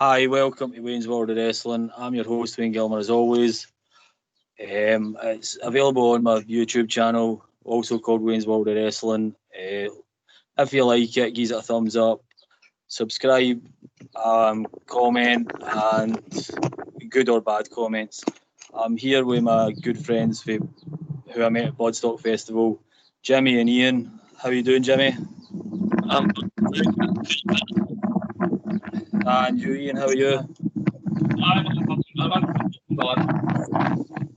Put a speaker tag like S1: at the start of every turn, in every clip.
S1: Hi, welcome to Wayne's World of Wrestling. I'm your host, Wayne Gilmer, as always. It's available on my YouTube channel, also called Wayne's World of Wrestling. If you like it, give it a thumbs up, subscribe, comment, and good or bad comments. I'm here with my good friends who I met at Bloodstock Festival, Jimmy and Ian. How are you doing, Jimmy? And you, Ian, how are you?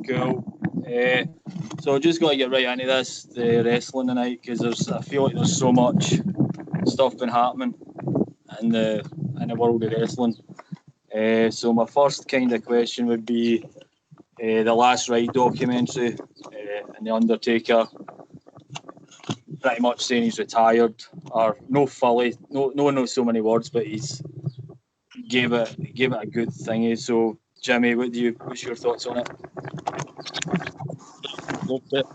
S1: Cool. So just got to get right into this, the wrestling tonight, because I feel like there's so much stuff been happening in the world of wrestling. So my first kind of question would be the Last Ride documentary, and the Undertaker pretty much saying he's retired, or no fully, no one knows so many words, but he's gave it a good thingy. So Jimmy, what's your thoughts on it?
S2: Loved it.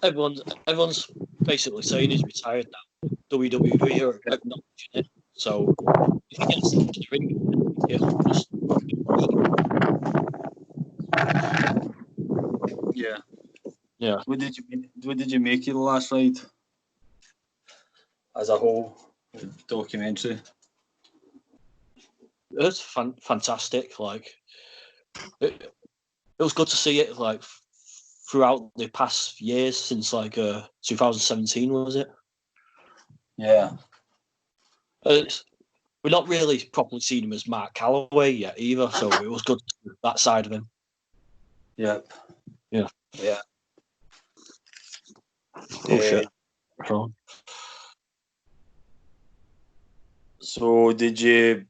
S2: Everyone's basically saying he's retired now. WWE are acknowledging it. So if he gets into the ring, he'll just
S1: yeah. What did you make of the Last Ride as a whole documentary?
S2: It's fantastic. Like it was good to see it. Like throughout the past years since 2017, was it?
S1: Yeah.
S2: We're not really properly seen him as Mark Calloway yet either, so it was good to see that side of him.
S1: Yep.
S2: Yeah.
S1: Yeah.
S2: Oh shit.
S1: So did you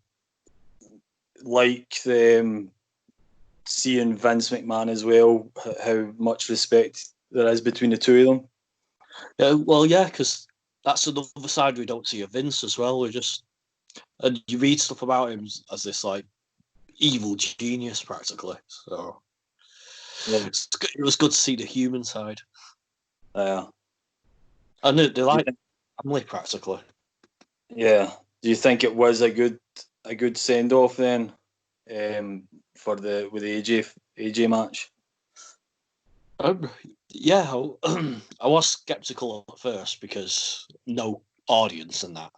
S1: like seeing Vince McMahon as well? How much respect there is between the two of them?
S2: Yeah, well, yeah, because that's another side we don't see of Vince as well. And you read stuff about him as this like evil genius practically. So it was good to see the human side.
S1: Yeah.
S2: And they like family practically.
S1: Yeah. Do you think it was a good send off then, with the AJ match?
S2: Yeah, I was skeptical at first because no audience and that.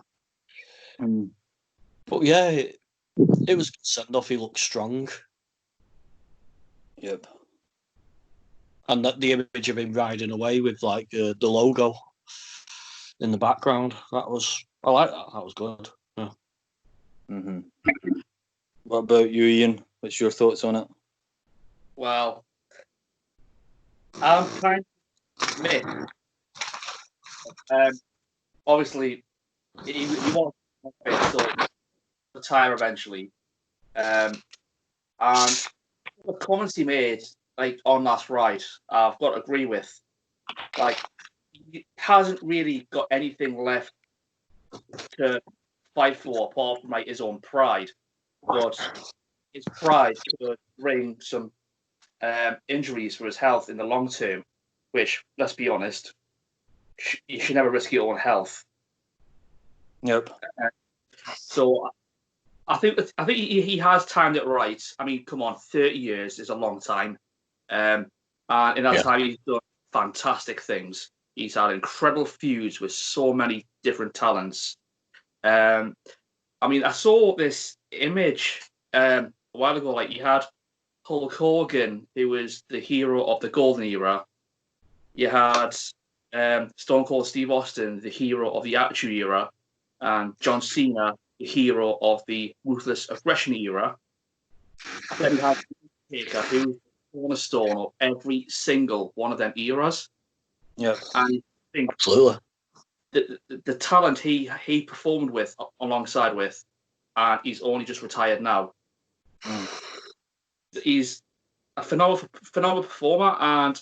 S2: But yeah, it was a good send off. He looked strong.
S1: Yep.
S2: And that the image of him riding away with like the logo in the background, I like that. That was good. Yeah.
S1: Mm-hmm. What about you, Ian? What's your thoughts on it?
S3: Well, I'm kind of mixed. Obviously, he wants to retire eventually. And the comments he made, like on Last Ride, I've got to agree with. Like, he hasn't really got anything left to fight for apart from like his own pride. But his pride could bring some injuries for his health in the long term, which, let's be honest, you should never risk your own health.
S1: Yep.
S3: So I think he has timed it right. I mean, come on, 30 years is a long time. And in that time, he's done fantastic things. He's had incredible feuds with so many different talents. I mean, I saw this image a while ago. Like, you had Hulk Hogan, who was the hero of the Golden Era. You had Stone Cold Steve Austin, the hero of the Attitude Era, and John Cena, the hero of the Ruthless Aggression Era. Then you have Taker, who was the cornerstone of every single one of them eras.
S1: Yeah,
S3: and I think
S2: absolutely
S3: the talent he performed with alongside with, and he's only just retired now. He's a phenomenal performer, and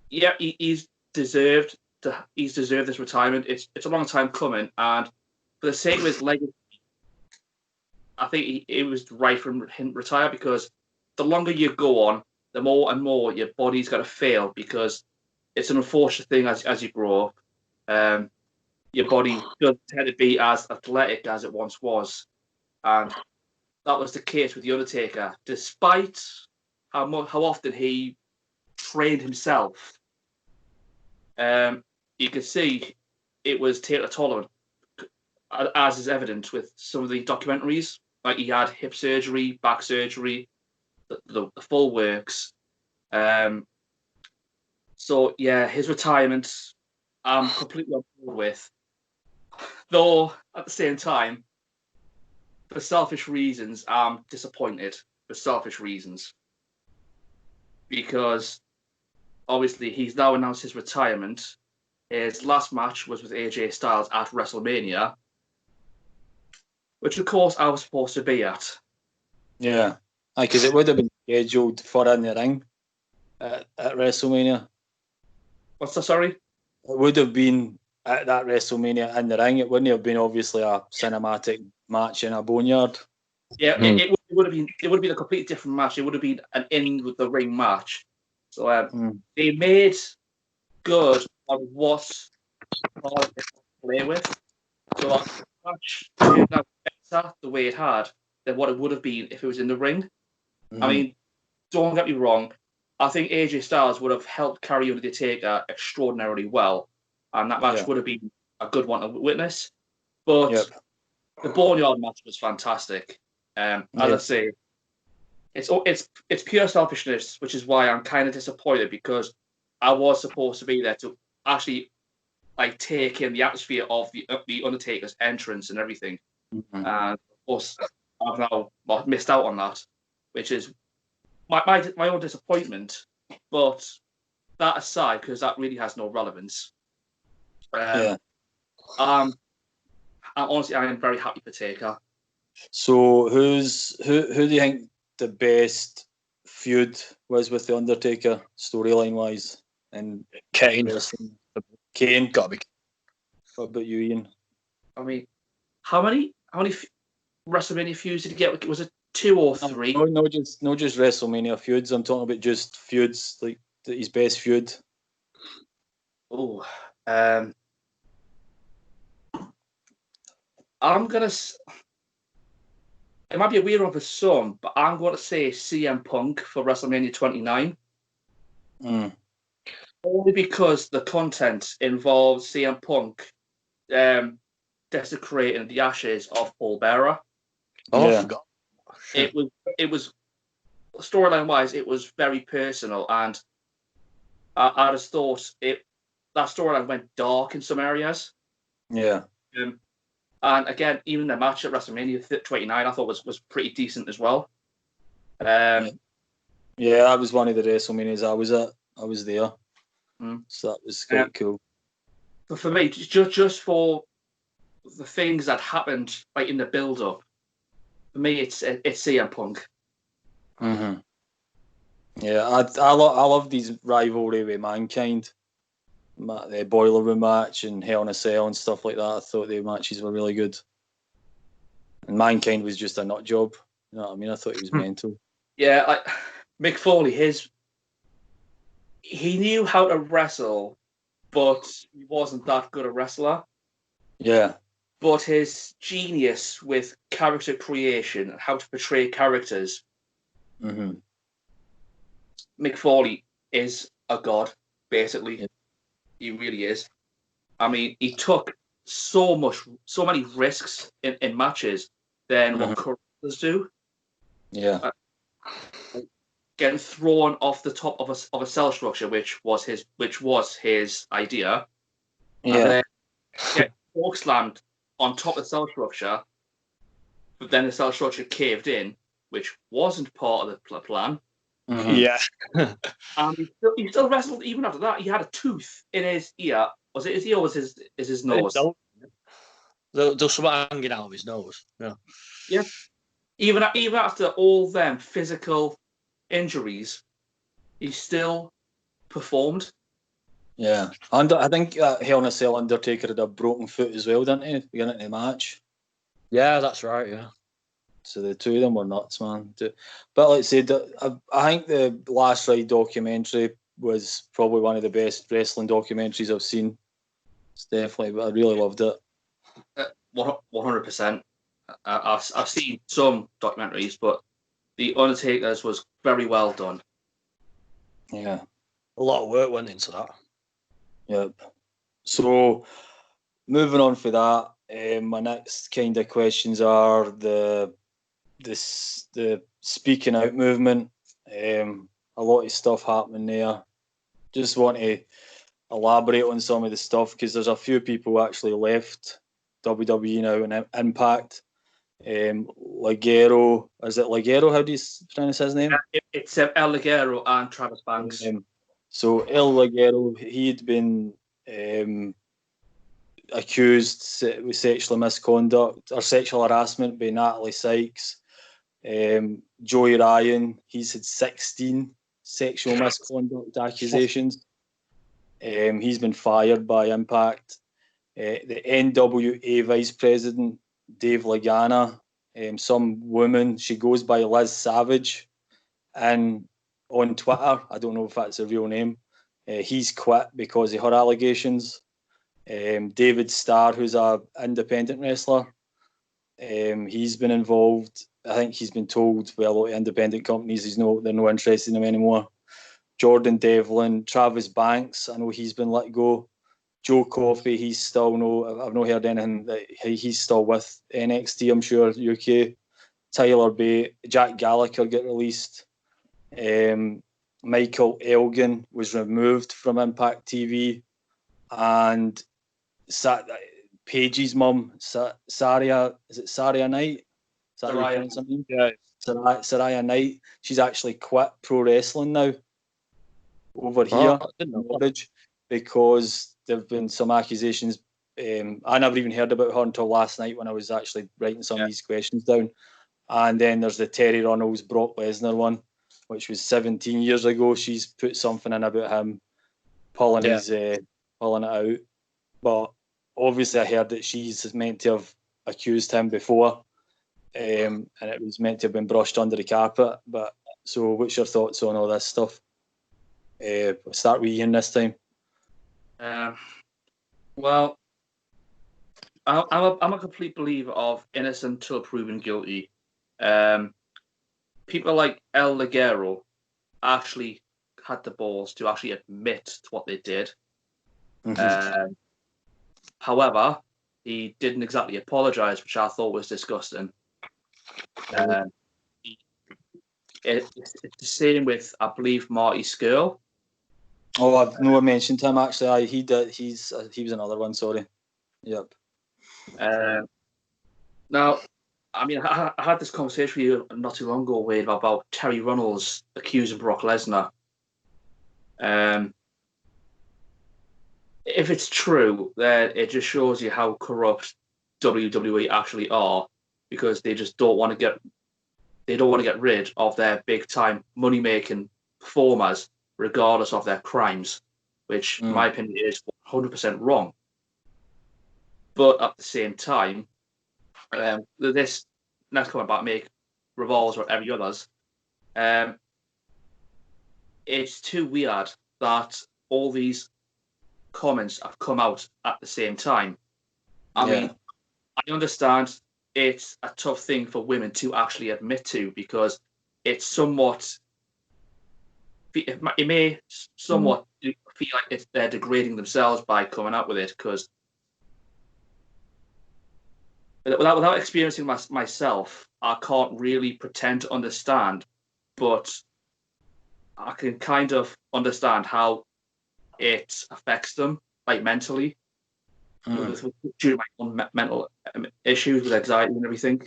S3: yeah, he's deserved this retirement. It's a long time coming, and for the sake of his legacy, I think it was right for him to retire, because the longer you go on, the more and more your body's got to fail, because it's an unfortunate thing as you grow up. your body doesn't tend to be as athletic as it once was. And that was the case with The Undertaker. Despite how often he trained himself, you can see it was Taker tolerant, as is evident with some of the documentaries. Like, he had hip surgery, back surgery, the full works. So yeah, his retirement, I'm completely on board with. Though at the same time, for selfish reasons, I'm disappointed. For selfish reasons, because obviously he's now announced his retirement. His last match was with AJ Styles at WrestleMania, which of course I was supposed to be at.
S1: Yeah, because it would have been scheduled for in the ring at WrestleMania.
S3: What's that? Sorry?
S1: It would have been at that WrestleMania in the ring. It wouldn't have been obviously a cinematic match in a boneyard.
S3: Yeah, it would have been. It would have been a completely different match. It would have been an in with the ring match. So they made good on what they play with. So the match turned out better the way it had than what it would have been if it was in the ring. I mean, don't get me wrong. I think AJ Styles would have helped carry Undertaker extraordinarily well, and that match would have been a good one to witness. But the Boneyard match was fantastic. As I say, it's pure selfishness, which is why I'm kind of disappointed, because I was supposed to be there to actually like take in the atmosphere of the Undertaker's entrance and everything. And of course, I've now missed out on that, which is my own disappointment. But that aside, because that really has no relevance. Honestly, I am very happy for Taker.
S1: So who do you think the best feud was with the Undertaker storyline wise? And
S2: Kane.
S1: Kane,
S2: Gotta be.
S1: What about you, Ian?
S3: I mean, how many WrestleMania feuds did he get? Was it 2 or 3?
S1: No, just WrestleMania feuds. I'm talking about just feuds, like his best feud.
S3: Oh, I'm gonna. It might be a weird one for some, but I'm going to say CM Punk for WrestleMania 29. Only because the content involves CM Punk desecrating the ashes of Paul Bearer.
S2: Oh, I forgot.
S3: It was storyline wise, it was very personal, and I just thought that storyline went dark in some areas.
S1: Yeah.
S3: And again, even the match at WrestleMania 29, I thought was pretty decent as well. Yeah,
S1: that was one of the WrestleManias I was at. I was there, so that was quite cool.
S3: But for me, just for the things that happened, like in the build-up, for me, it's CM Punk.
S1: Yeah, I love these rivalry with Mankind. The Boiler Room match and Hell in a Cell and stuff like that. I thought the matches were really good. And Mankind was just a nut job. You know what I mean? I thought he was mental.
S3: Yeah, like Mick Foley, he knew how to wrestle, but he wasn't that good a wrestler.
S1: Yeah.
S3: But his genius with character creation and how to portray characters. Mick Foley is a god, basically. Yeah. He really is. I mean, he took so many risks in matches than what current wrestlers do.
S1: Yeah.
S3: Getting thrown off the top of a cell structure, which was his idea.
S1: Yeah.
S3: And then get fork slammed on top of the cell structure, but then the cell structure caved in, which wasn't part of the plan.
S2: Yeah.
S3: And he still wrestled even after that. He had a tooth in his ear. Was it his ear or was his nose?
S2: There's something hanging out of his nose. Yeah.
S3: Yeah. Even after all them physical injuries, he still performed.
S1: Yeah. And I think Hell in a Cell Undertaker had a broken foot as well, didn't he? Beginning of the match.
S2: Yeah, that's right, yeah.
S1: So the two of them were nuts, man. But like I said, I think the Last Ride documentary was probably one of the best wrestling documentaries I've seen. It's definitely. I really loved it.
S3: 100%. I've seen some documentaries, but The Undertaker's was very well done.
S1: Yeah.
S2: A lot of work went into that.
S1: Yep. So, moving on for that, my next kind of questions are the speaking out movement. A lot of stuff happening there. Just want to elaborate on some of the stuff because there's a few people actually left WWE now and Impact. Ligero, is it Ligero? How do you pronounce his name?
S3: It's El Ligero and Travis Banks.
S1: So El Ligero, he'd been accused with sexual misconduct or sexual harassment by Natalie Sykes. Joey Ryan, he's had 16 sexual misconduct accusations. He's been fired by Impact. The NWA Vice President, Dave Lagana, some woman, she goes by Liz Savage, and on Twitter, I don't know if that's a real name, he's quit because of her allegations. David Starr, who's an independent wrestler, he's been involved. I think he's been told by a lot of independent companies they're not interested in him anymore. Jordan Devlin, Travis Banks, I know he's been let go. Joe Coffey, I've not heard anything that he's still with NXT, I'm sure, UK. Tyler Bate, Jack Gallagher get released. Michael Elgin was removed from Impact TV, and Paige's mum, Saria, is it Saria Knight? Is that how you pronounce her name?
S3: Yeah.
S1: Saraya Knight. She's actually quit pro wrestling now over here in Norwich because there have been some accusations. I never even heard about her until last night when I was actually writing some of these questions down. And then there's the Terry Runnels, Brock Lesnar one, which was 17 years ago. She's put something in about him pulling it out. But obviously I heard that she's meant to have accused him before, and it was meant to have been brushed under the carpet. But so what's your thoughts on all this stuff? We'll start with Ian this time.
S3: Well, I'm a complete believer of innocent till proven guilty. People like El Ligero actually had the balls to actually admit to what they did. Mm-hmm. However, he didn't exactly apologise, which I thought was disgusting. It's the same with, I believe, Marty Scurll.
S1: Oh, I've no mentioned him actually. He did. He was another one. Sorry. Yep.
S3: Now, I mean, I had this conversation with you not too long ago, Wade, about Terry Runnels accusing Brock Lesnar. If it's true, then it just shows you how corrupt WWE actually are, because they just don't want to get rid of their big time money making performers, regardless of their crimes, which, in my opinion, is 100% wrong. But at the same time, this next comment about make revolves or every others. It's too weird that all these comments have come out at the same time. I mean, I understand it's a tough thing for women to actually admit to, because it's somewhat, it may somewhat feel like they're degrading themselves by coming out with it, because without experiencing myself, I can't really pretend to understand, but I can kind of understand how it affects them, like mentally, due to my own mental issues with anxiety and everything.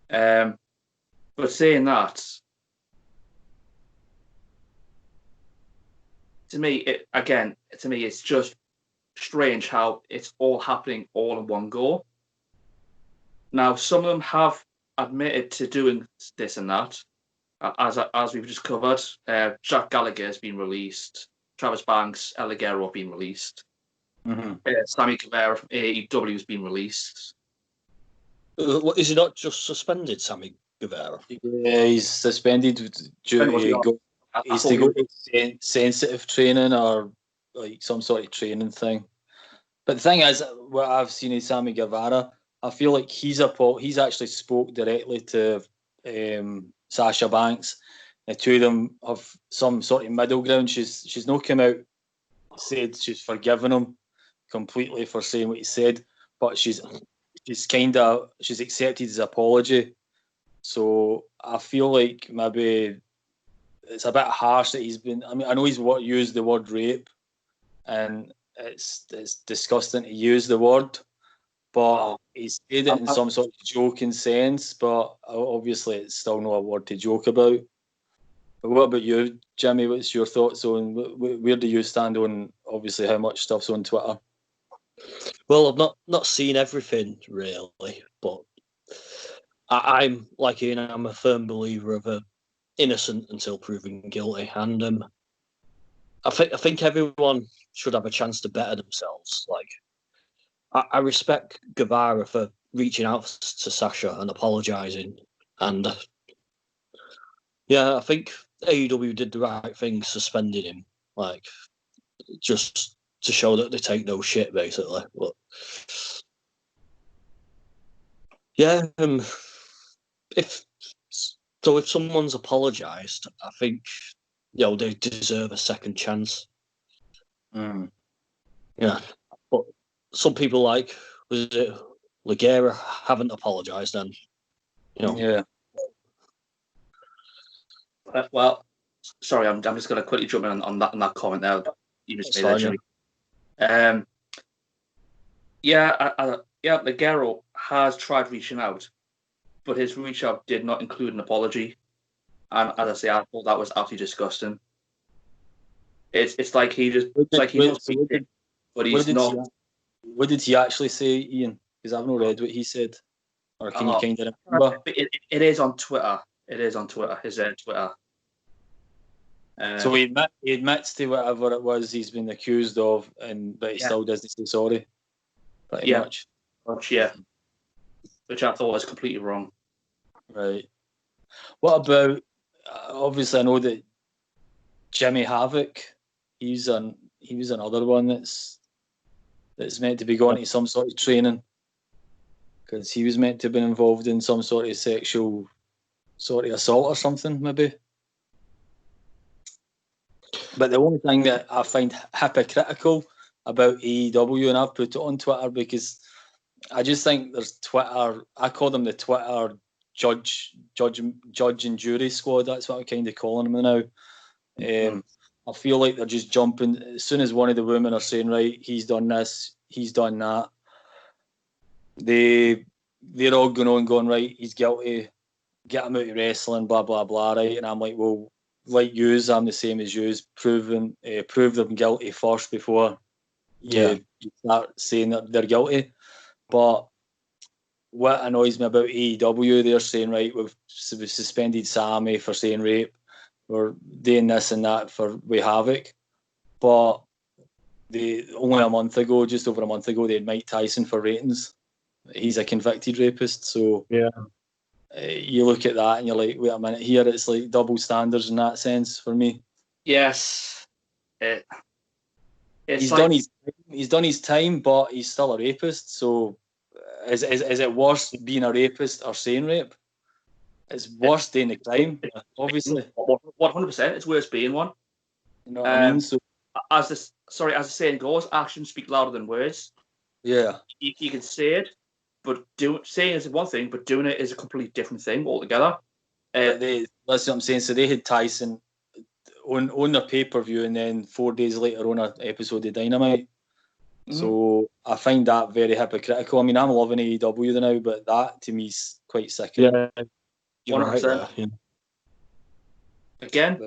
S3: But saying that, to me, it's just strange how it's all happening all in one go. Now, some of them have admitted to doing this and that, as we've just covered. Jack Gallagher has been released. Travis Banks, El Ligero have been released. Sammy Guevara from AEW has been released.
S2: Is he not just suspended, Sammy Guevara?
S1: Yeah, he's suspended due to go to sensitive training or like some sort of training thing. But the thing is, what I've seen in Sammy Guevara, I feel like he's actually spoke directly to Sasha Banks. The two of them have some sort of middle ground. She's not come out said she's forgiven him completely for saying what he said, but she's accepted his apology. So I feel like maybe it's a bit harsh that he's been. I mean, I know he's used the word rape, and it's disgusting to use the word, but he said it in some sort of joking sense. But obviously, it's still not a word to joke about. But what about you, Jimmy? What's your thoughts on where do you stand on obviously how much stuff's on Twitter?
S2: Well, I've not seen everything really, but I'm like Ian. I'm a firm believer of a innocent until proven guilty, and I think everyone should have a chance to better themselves. Like I respect Guevara for reaching out to Sasha and apologising, and yeah, I think AEW did the right thing suspending him, like just to show that they take no shit, basically. But yeah, if someone's apologised, I think they deserve a second chance.
S1: Mm.
S2: Yeah, but some people was it Ligera haven't apologised, and
S1: Yeah.
S3: Well, sorry, I'm just going to quickly jump in on that comment there. You just made there, Jimmy. Ligero has tried reaching out, but his reach out did not include an apology. And as I say, I thought that was absolutely disgusting. It's like he just but he's not.
S1: What did he actually say, Ian? Because I've not read what he said. Or can you kind of remember?
S3: It is on Twitter. It is on Twitter. His Twitter.
S1: So he admits to whatever it was he's been accused of, but he still doesn't say sorry. Pretty much.
S3: Yeah. Which I thought was completely wrong.
S1: Right. What about? Obviously, I know that Jimmy Havoc. He was another one that's meant to be going to some sort of training because he was meant to have been involved in some sort of sexual sort of assault or something, maybe. But the only thing that I find hypocritical about AEW, and I've put it on Twitter because I just think there's Twitter. I call them the Twitter judge and jury squad. That's what I'm kind of calling them now. I feel like they're just jumping as soon as one of the women are saying, right, he's done this, he's done that. They're all going right, he's guilty, get him out of wrestling, blah blah blah, right? And I'm like, well, like youse, I'm the same as youse, prove them guilty first before you start saying that they're guilty. But what annoys me about AEW, they're saying, right, we've suspended Sammy for saying rape, we're doing this and that with Havoc. But just over a month ago, they had Mike Tyson for ratings. He's a convicted rapist, so you look at that and you're like, wait a minute, here it's like double standards in that sense for me.
S3: Yes,
S1: he's done his time, but he's still a rapist. So is it worse being a rapist or saying rape? It's worse doing the crime, obviously.
S3: 100%. It's worse being one.
S1: You know what I mean? So
S3: as the saying goes, actions speak louder than words.
S1: Yeah,
S3: you can say it, but saying is one thing, but doing it is a completely different thing altogether.
S1: That's what I'm saying. So they had Tyson on their pay-per-view, and then 4 days later on an episode of Dynamite. So I find that very hypocritical. I mean, I'm loving AEW now, but that to me is quite sickening.
S2: Yeah, 100%. Right.
S3: Again,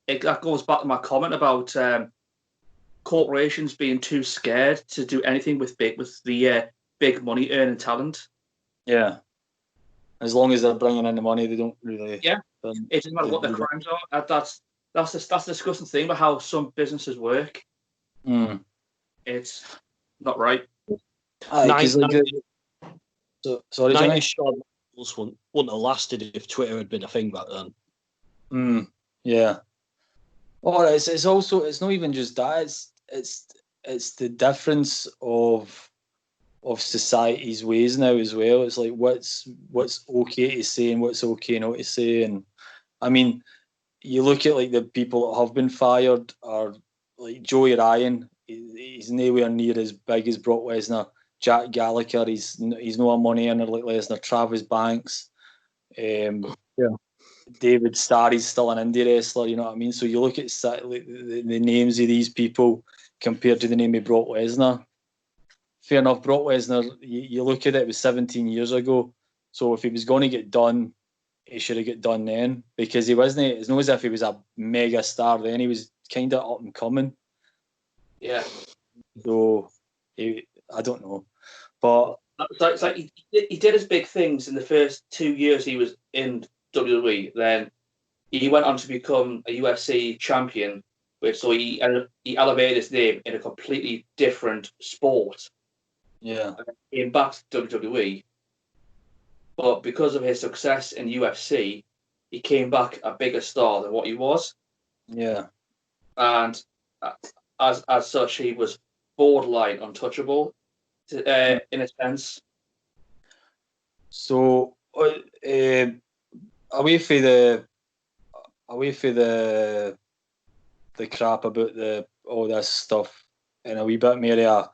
S3: that goes back to my comment about corporations being too scared to do anything with the big money earning talent.
S1: Yeah, as long as they're bringing in the money, they don't really.
S3: Yeah, it doesn't matter what their crimes are. That's the disgusting thing about how some businesses work. It's not right.
S2: Sorry, Johnny. Wouldn't have lasted if Twitter had been a thing back then.
S1: Yeah. Oh, it's also, it's not even just that. it's the difference of society's ways now as well. It's like what's okay to say and what's okay not to say. And I mean, you look at like the people that have been fired, or like Joey Ryan. He's nowhere near as big as Brock Lesnar. Jack Gallagher, he's no a money earner like Lesnar. Travis Banks, David Starr, he's still an indie wrestler. You know what I mean? So you look at the names of these people compared to the name of Brock Lesnar. Fair enough, Brock Lesnar, you look at it, it was 17 years ago. So if he was going to get done, he should have get done then, because he wasn't. It's not as if he was a mega star then. He was kind of up and coming.
S3: Yeah.
S1: So I don't know, but
S3: it's like he did his big things in the first 2 years he was in WWE. Then he went on to become a UFC champion, so he elevated his name in a completely different sport.
S1: Yeah.
S3: Came back to WWE, but because of his success in UFC, he came back a bigger star than what he was.
S1: Yeah.
S3: And as such, he was borderline untouchable, in a sense.
S1: So away for the crap about all this stuff, and a wee bit more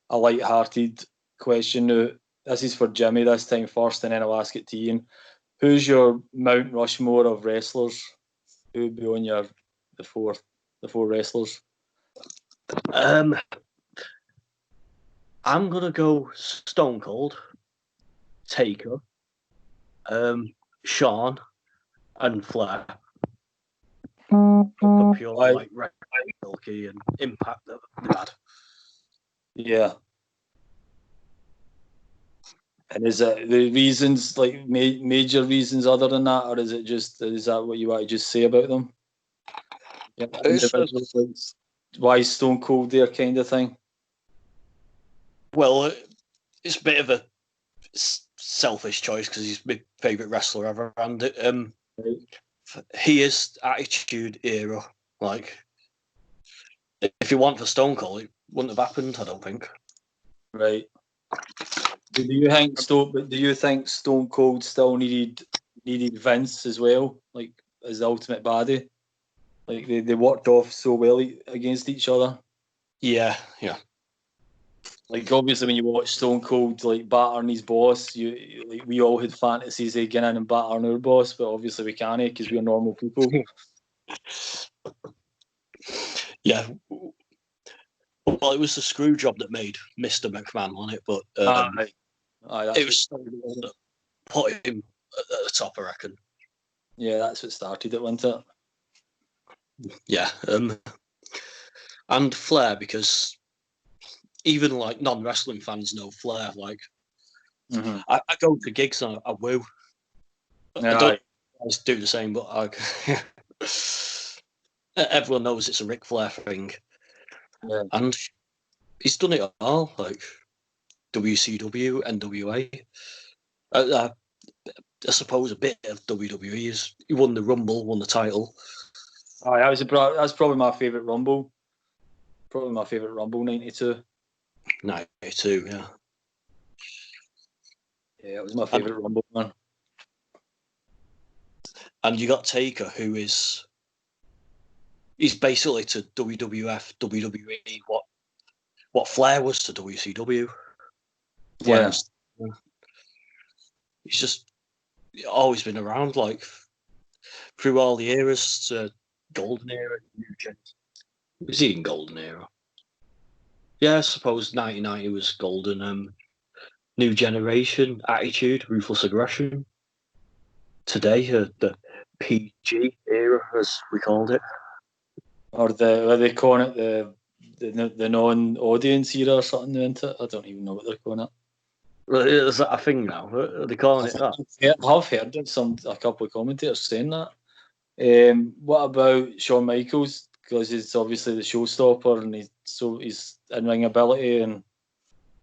S1: a light-hearted question now. This is for Jimmy this time first, and then I'll ask it to Ian. Who's your Mount Rushmore of wrestlers? Who would be on the four wrestlers?
S2: I'm gonna go Stone Cold, Taker, Shawn, and Flair. For pure like Milky and impact that they had.
S1: Yeah. And is it the reasons, like major reasons other than that, or is that what you want to just say about them? Yeah, why Stone Cold there kind of thing?
S2: Well, it's a bit of a selfish choice because he's my favourite wrestler ever, and he is Attitude Era. Like, if you want for Stone Cold, it wouldn't have happened, I don't think.
S1: Right. Do you think Stone Cold still needed Vince as well, like as the ultimate baddie? Like they worked off so well against each other.
S2: Yeah.
S1: Like obviously when you watch Stone Cold like battering his boss, we all had fantasies of getting in and battering our boss, but obviously we can't because we're normal people.
S2: Yeah. Well, it was the screw job that made Mr. McMahon on it, but it was Stone Cold that put him at the top, I reckon.
S1: Yeah, that's what started it, wasn't it?
S2: Yeah. And Flair, because even like non-wrestling fans know Flair. Like, I go to gigs and I woo.
S1: Yeah,
S2: I don't always do the same, but everyone knows it's a Ric Flair thing.
S1: Yeah.
S2: And he's done it all, like WCW, NWA. I suppose a bit of WWE. He won the Rumble, won the title.
S1: Oh, that's probably my favourite Rumble. Probably my favourite Rumble, 92.
S2: 92, yeah.
S1: Yeah, it was my favourite Rumble, man.
S2: And you got Taker, he's basically to WWF, WWE what Flair was to WCW.
S1: Yeah.
S2: He's just always been around, like, through all the eras, to Golden Era, New Gen. Was he in Golden Era? Yeah, I suppose 1990 was Golden. New Generation, Attitude, Ruthless Aggression. Today, the PG era, as we called it.
S1: Or are they calling it the non-audience era or something, isn't it? I don't even know what they're calling it.
S2: Well, is that a thing now? Are they calling it that?
S1: I've heard a couple of commentators saying that. What about Shawn Michaels? Because he's obviously the showstopper and he's in-ring ability and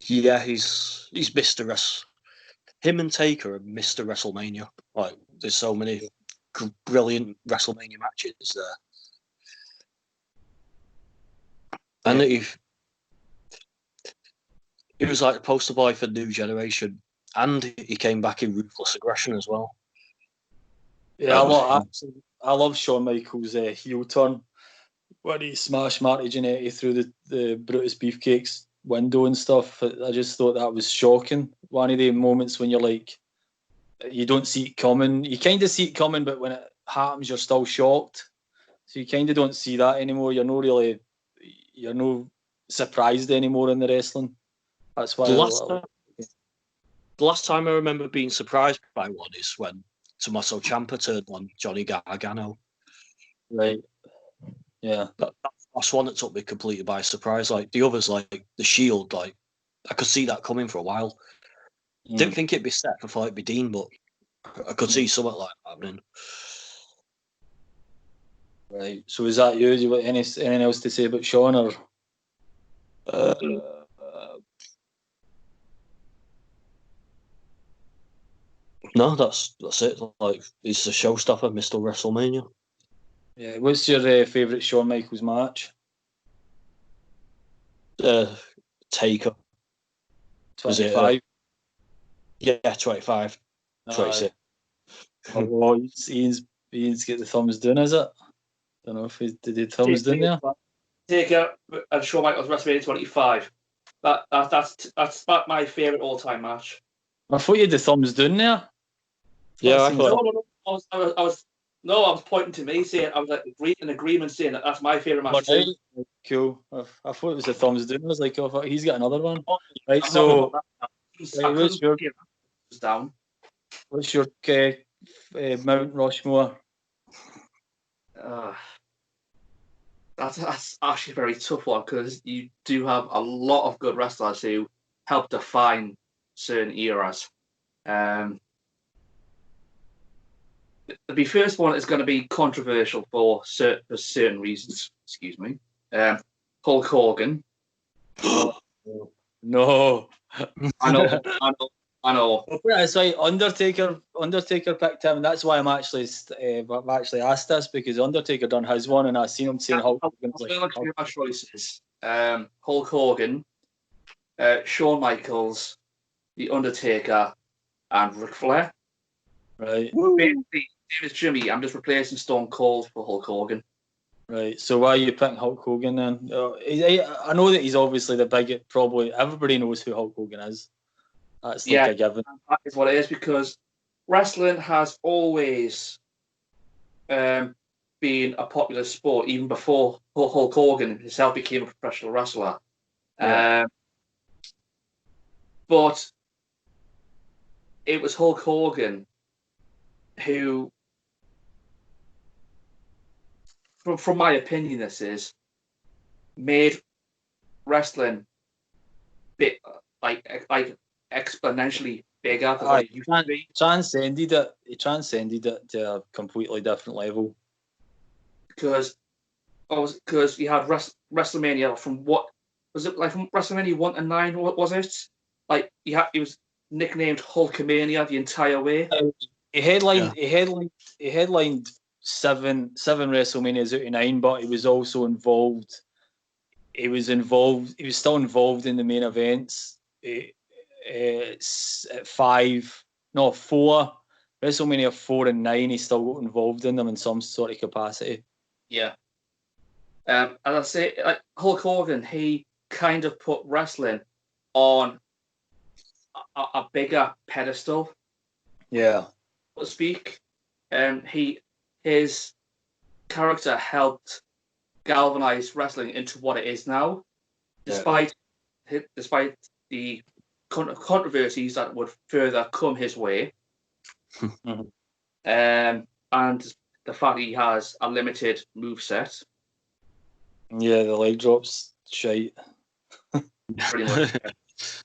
S2: yeah, he's Mr. Him and Taker are Mr. WrestleMania. Like, there's so many brilliant WrestleMania matches there. And He was like a poster boy for New Generation, and he came back in Ruthless Aggression as well.
S1: Yeah, I love Shawn Michaels' heel turn when he smashed Marty Jannetty through the Brutus Beefcake's window and stuff. I just thought that was shocking. One of the moments when you're like, you don't see it coming. You kind of see it coming, but when it happens, you're still shocked. So you kind of don't see that anymore. You're no surprised anymore in the wrestling. That's why
S2: the last time I remember being surprised by one is when Tommaso Ciampa turned on Johnny Gargano.
S1: Right. Yeah.
S2: That's one that took me completely by surprise. Like the others, like the Shield, like I could see that coming for a while. Didn't think it'd be set before it'd be Dean, but I could see something like that happening.
S1: Right. So is that you? Do you want anything else to say about Shawn, or?
S2: No, that's it. Like he's a showstopper, Mr. WrestleMania.
S1: Yeah. What's your favourite Shawn Michaels match?
S2: Taker.
S1: 25.
S2: Yeah, 25. 26.
S1: Oh, Ian's get the thumbs down, is it? Don't know if he did the thumbs down there.
S3: Taker and Shawn Michaels WrestleMania 25. That's my favourite all-time match.
S1: I thought you had the thumbs down there.
S2: Yeah, I thought.
S3: No, I was pointing to me, saying I was like in agreement, saying that's my favourite match.
S1: Right. Cool. I thought it was the thumbs down. I was like, oh, he's got another one. Right. So, what's your Mount Rushmore?
S3: That's actually a very tough one because you do have a lot of good wrestlers who help define certain eras. The first one is going to be controversial for certain reasons. Excuse me. Hulk Hogan.
S1: No.
S3: I know.
S1: That's why Undertaker picked him, and that's why I've actually asked this, because Undertaker done his one, and I seen him saying Hulk Hogan.
S3: My choices: Hulk Hogan, Shawn Michaels, The Undertaker, and Ric Flair.
S1: Right.
S3: Basically, name is Jimmy. I'm just replacing Stone Cold for Hulk Hogan.
S1: Right. So why are you picking Hulk Hogan then? I know that he's obviously the big. Probably everybody knows who Hulk Hogan is. That's like a given.
S3: That is what it is, because wrestling has always been a popular sport, even before Hulk Hogan himself became a professional wrestler. Yeah. But it was Hulk Hogan who, from my opinion, this is made wrestling bit like exponentially bigger than what it used to be.
S1: He transcended it to a completely different level.
S3: Because you had WrestleMania from what was it, like from WrestleMania 1 to 9? What was it? Like it was nicknamed Hulkamania the entire way.
S1: He headlined seven WrestleManias out of 9, but he was also involved. He was still involved in the main events. At 4 WrestleMania 4 and 9, he still got involved in them in some sort of capacity.
S3: Yeah. As I say, like Hulk Hogan, he kind of put wrestling on a bigger pedestal.
S1: Yeah.
S3: So to speak. His character helped galvanize wrestling into what it is now, despite the controversies that would further come his way, and the fact he has a limited moveset.
S1: Yeah, the leg drops shite.
S3: Pretty much.
S1: Is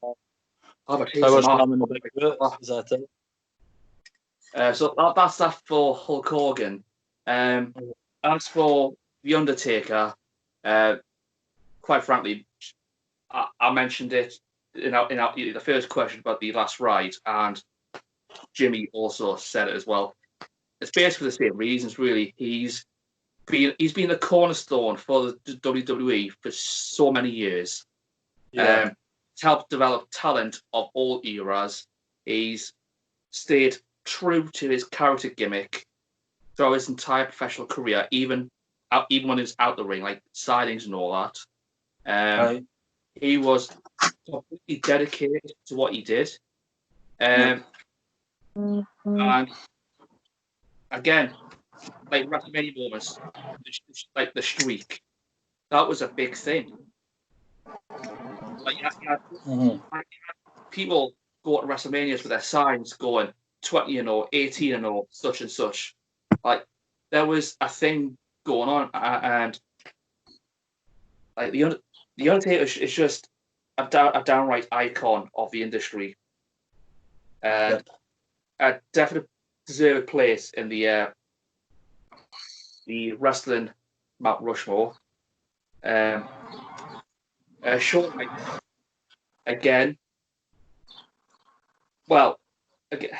S1: that it?
S3: So that's that for Hulk Hogan. As for The Undertaker, quite frankly, I mentioned it in the first question about the last ride, and Jimmy also said it as well. It's basically the same reasons, really. He's been the cornerstone for the WWE for so many years.
S1: Yeah.
S3: helped develop talent of all eras. He's stayed true to his character gimmick throughout his entire professional career, even when he was out the ring, like signings and all that.
S1: Right.
S3: He was completely dedicated to what he did. And again, like WrestleMania moments, like the streak, that was a big thing. Like you had people go to WrestleManias with their signs going 20-0, 18-0, such and such. Like there was a thing going on, and like the Undertaker is just a downright icon of the industry, and a definite deserved place in the wrestling Mount Rushmore. Shawn Michaels, again. Well,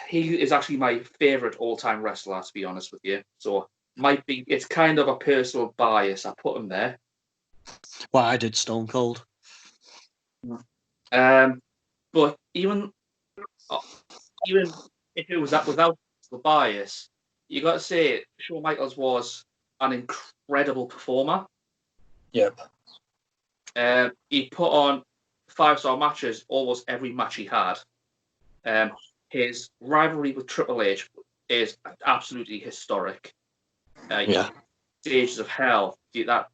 S3: he is actually my favorite all-time wrestler, to be honest with you. So it's kind of a personal bias. I put him there.
S2: Well, I did Stone Cold.
S3: But even if it was that without the bias, you got to say Shawn Michaels was an incredible performer.
S1: Yep.
S3: He put on 5-star matches almost every match he had. His rivalry with Triple H is absolutely historic. Stages of Hell, that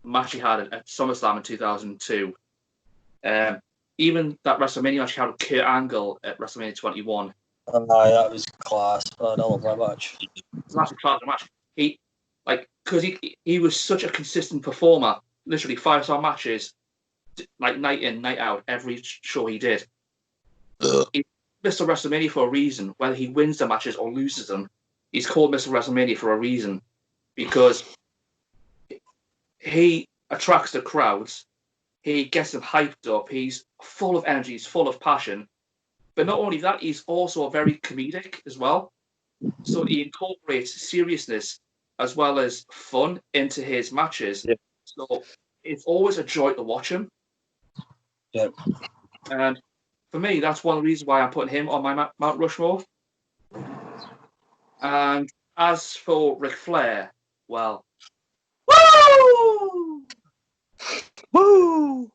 S3: match he had at SummerSlam in 2002. Even that WrestleMania match he had with Kurt Angle at WrestleMania 21.
S1: That was class. I love that match.
S3: That's a class match. Because he was such a consistent performer, literally 5-star matches, like night in, night out, every show he did. He's Mr. WrestleMania for a reason. Whether he wins the matches or loses them, he's called Mr. WrestleMania for a reason, because he attracts the crowds. He gets them hyped up. He's full of energy. He's full of passion. But not only that, he's also very comedic as well. So he incorporates seriousness as well as fun into his matches.
S1: Yep.
S3: So it's always a joy to watch him.
S1: Yep.
S3: And for me, that's one of the reasons why I'm putting him on my Mount Rushmore. And as for Ric Flair, well, woo!
S2: Woo!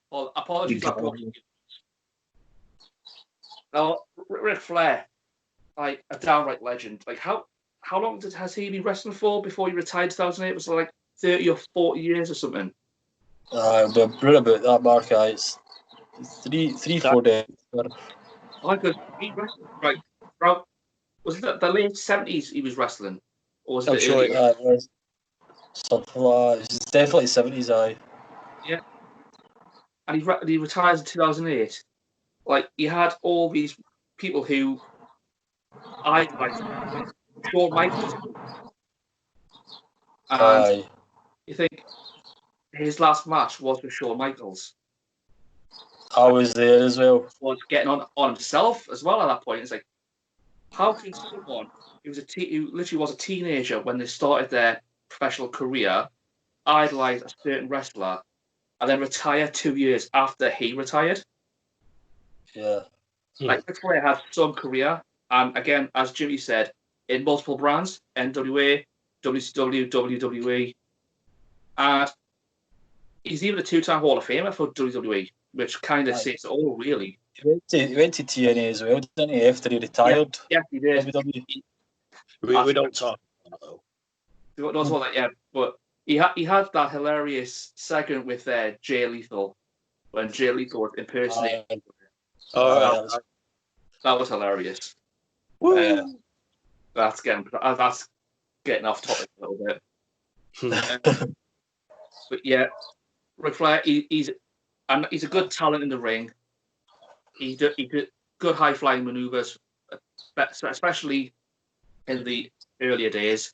S3: Well, apologies. Now, Ric Flair, like a downright legend. Like how long has he been wrestling for before he retired in 2008? Was it like 30 or 40 years or something?
S1: But right about that mark, it's 3-4 days.
S3: Because he wrestled was it the late 70s he was wrestling? Or was it the early?
S1: It was something like that. It's definitely 70s, aye.
S3: Yeah. And he retires in 2008. Like, he had all these people who idolized Shawn Michaels. And you think his last match was with Shawn Michaels.
S1: I was there as well.
S3: Was getting on himself as well at that point. It's like, how can someone who literally was a teenager when they started their professional career idolize a certain wrestler and then retire 2 years after he retired?
S1: Yeah.
S3: Like, Ric Flair had some career, and again, as Jimmy said, in multiple brands, NWA, WCW, WWE, and he's even a 2-time Hall of Famer for WWE, which kind of says it all, really.
S1: He went to TNA as well, didn't he, after he retired?
S3: Yeah, he did.
S2: We don't talk about that, though.
S3: We don't talk about that yet, but he had that hilarious segment with Jay Lethal, when Jay Lethal was impersonating. That was hilarious. That's getting off topic a little bit. But yeah, Ric Flair, he's a good talent in the ring. He did good high flying maneuvers, especially in the earlier days.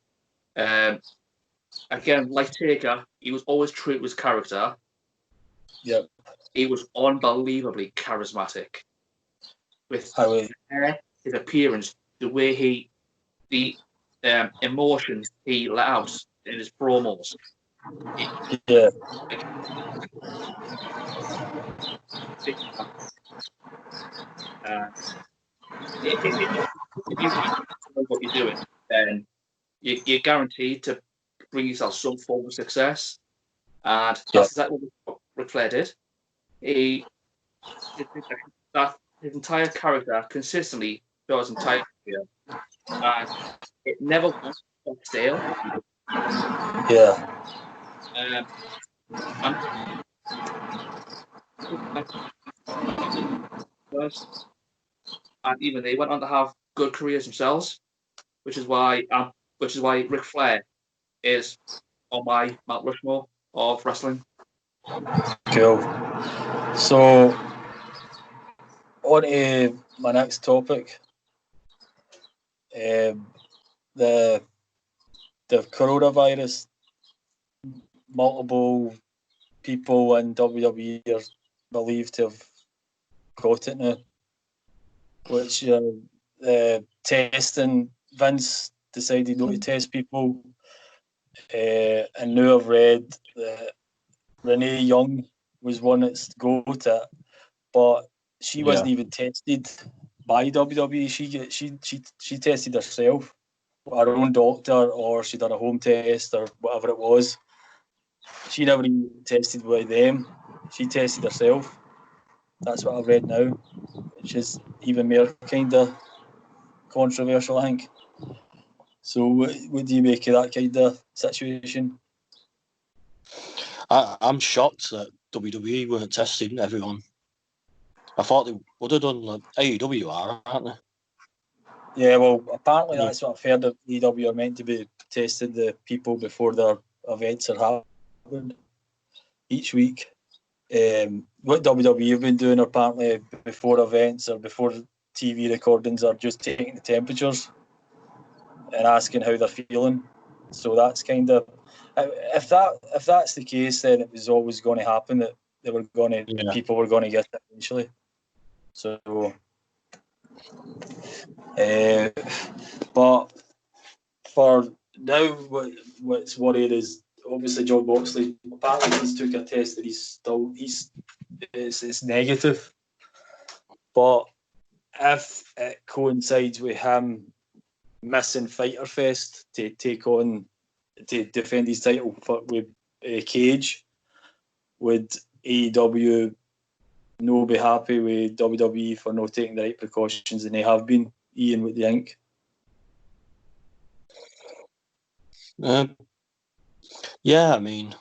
S3: Again, like Taker, he was always true to his character.
S1: Yep.
S3: He was unbelievably charismatic. With his appearance, the way the emotions he let out in his promos.
S1: Yeah.
S3: If you know what you're doing, then you're guaranteed to bring yourself some form of success. And that's exactly what Ric Flair did. He that his entire character consistently throughout his entire career, and it never once got stale.
S1: Yeah.
S3: And first, and even they went on to have good careers themselves, which is why Ric Flair is on my Mount Rushmore of wrestling.
S1: Cool. So, on to my next topic. The coronavirus. Multiple people in WWE are believed to have got it now, which testing. Vince decided not to test people, and now I've read that Renee Young was one that's got it, but she wasn't even tested by WWE. She tested herself, her own doctor, or she done a home test or whatever it was. She never even tested by them. She tested herself. That's what I've read now, which is even more kind of controversial, I think. So, what do you make of that kind of situation?
S2: I'm shocked that WWE weren't testing everyone. I thought they would have done, like AEW are, aren't they?
S1: Yeah, well, apparently that's what I've heard of. AEW are meant to be testing the people before their events are happening each week. What WWE have been doing apparently before events or before TV recordings are just taking the temperatures and asking how they're feeling. So that's kind of, if that's the case, then it was always going to happen that people were going to get it eventually. So, but for now, what's worried is obviously John Moxley. Apparently, he's took a test that it's negative. But if it coincides with him missing Fighter Fest to defend his title with Cage, would AEW no be happy with WWE for not taking the right precautions, and they have been? Ian, what do you think?
S2: Yeah, I mean,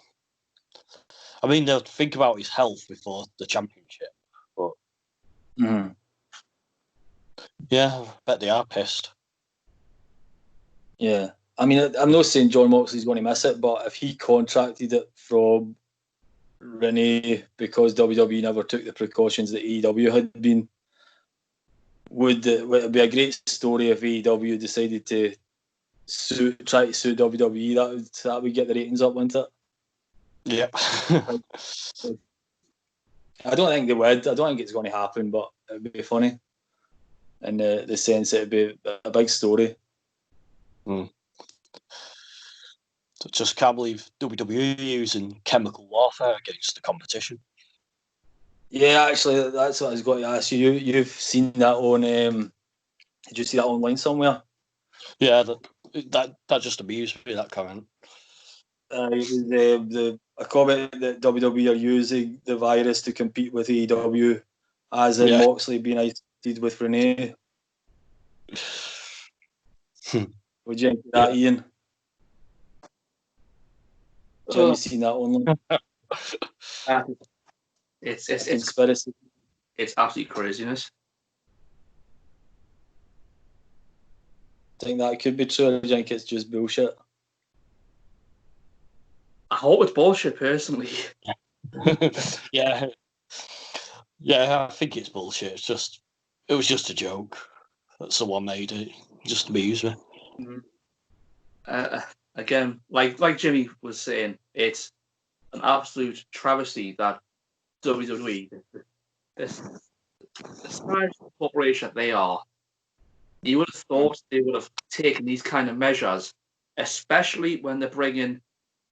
S2: they'll think about his health before the championship, but yeah, I bet they are pissed.
S1: Yeah, I mean, I'm not saying John Moxley's going to miss it, but if he contracted it from Renee because WWE never took the precautions that AEW had been, would it be a great story if AEW decided to try to sue WWE? That would get the ratings up, wouldn't it?
S2: Yeah.
S1: I don't think they would. I don't think it's going to happen, but it would be funny in the sense it would be a big story.
S2: Just can't believe WWE using chemical warfare against the competition.
S1: Yeah, actually, that's what I was going to ask you. You've seen that on? Did you see that online somewhere?
S2: Yeah, that just amused me. That comment.
S1: It was a comment that WWE are using the virus to compete with AEW, as in Moxley being isolated with Renee. Would you think that, Ian? Have you seen that online?
S3: It's
S1: conspiracy.
S3: It's absolute craziness.
S1: I think that could be true. I think it's just bullshit.
S3: I hope it's bullshit, personally.
S2: Yeah, I think it's bullshit. It was just a joke that someone made it. Just amused me.
S3: Again, like Jimmy was saying, it's an absolute travesty that WWE, this size corporation they are, you would have thought they would have taken these kind of measures, especially when they're bringing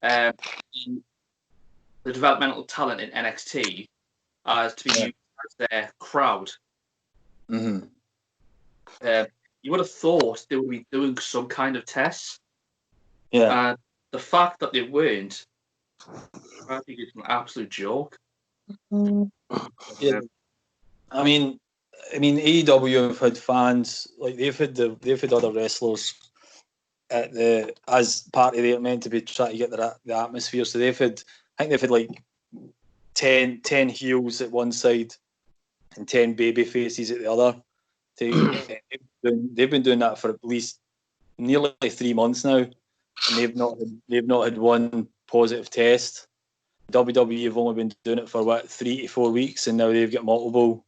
S3: the developmental talent in NXT as to be used as their crowd.
S1: Mm-hmm.
S3: You would have thought they would be doing some kind of tests.
S1: Yeah.
S3: And the fact that they weren't, I think it's an absolute joke.
S1: Yeah. I mean, AEW have had fans, like they've had other wrestlers at as part of their meant to be trying to get the atmosphere. So I think they've had like 10 heels at one side and 10 baby faces at the other. They've been doing that for at least nearly 3 months now, and they've not had one positive test. WWE have only been doing it for 3 to 4 weeks, and now they've got multiple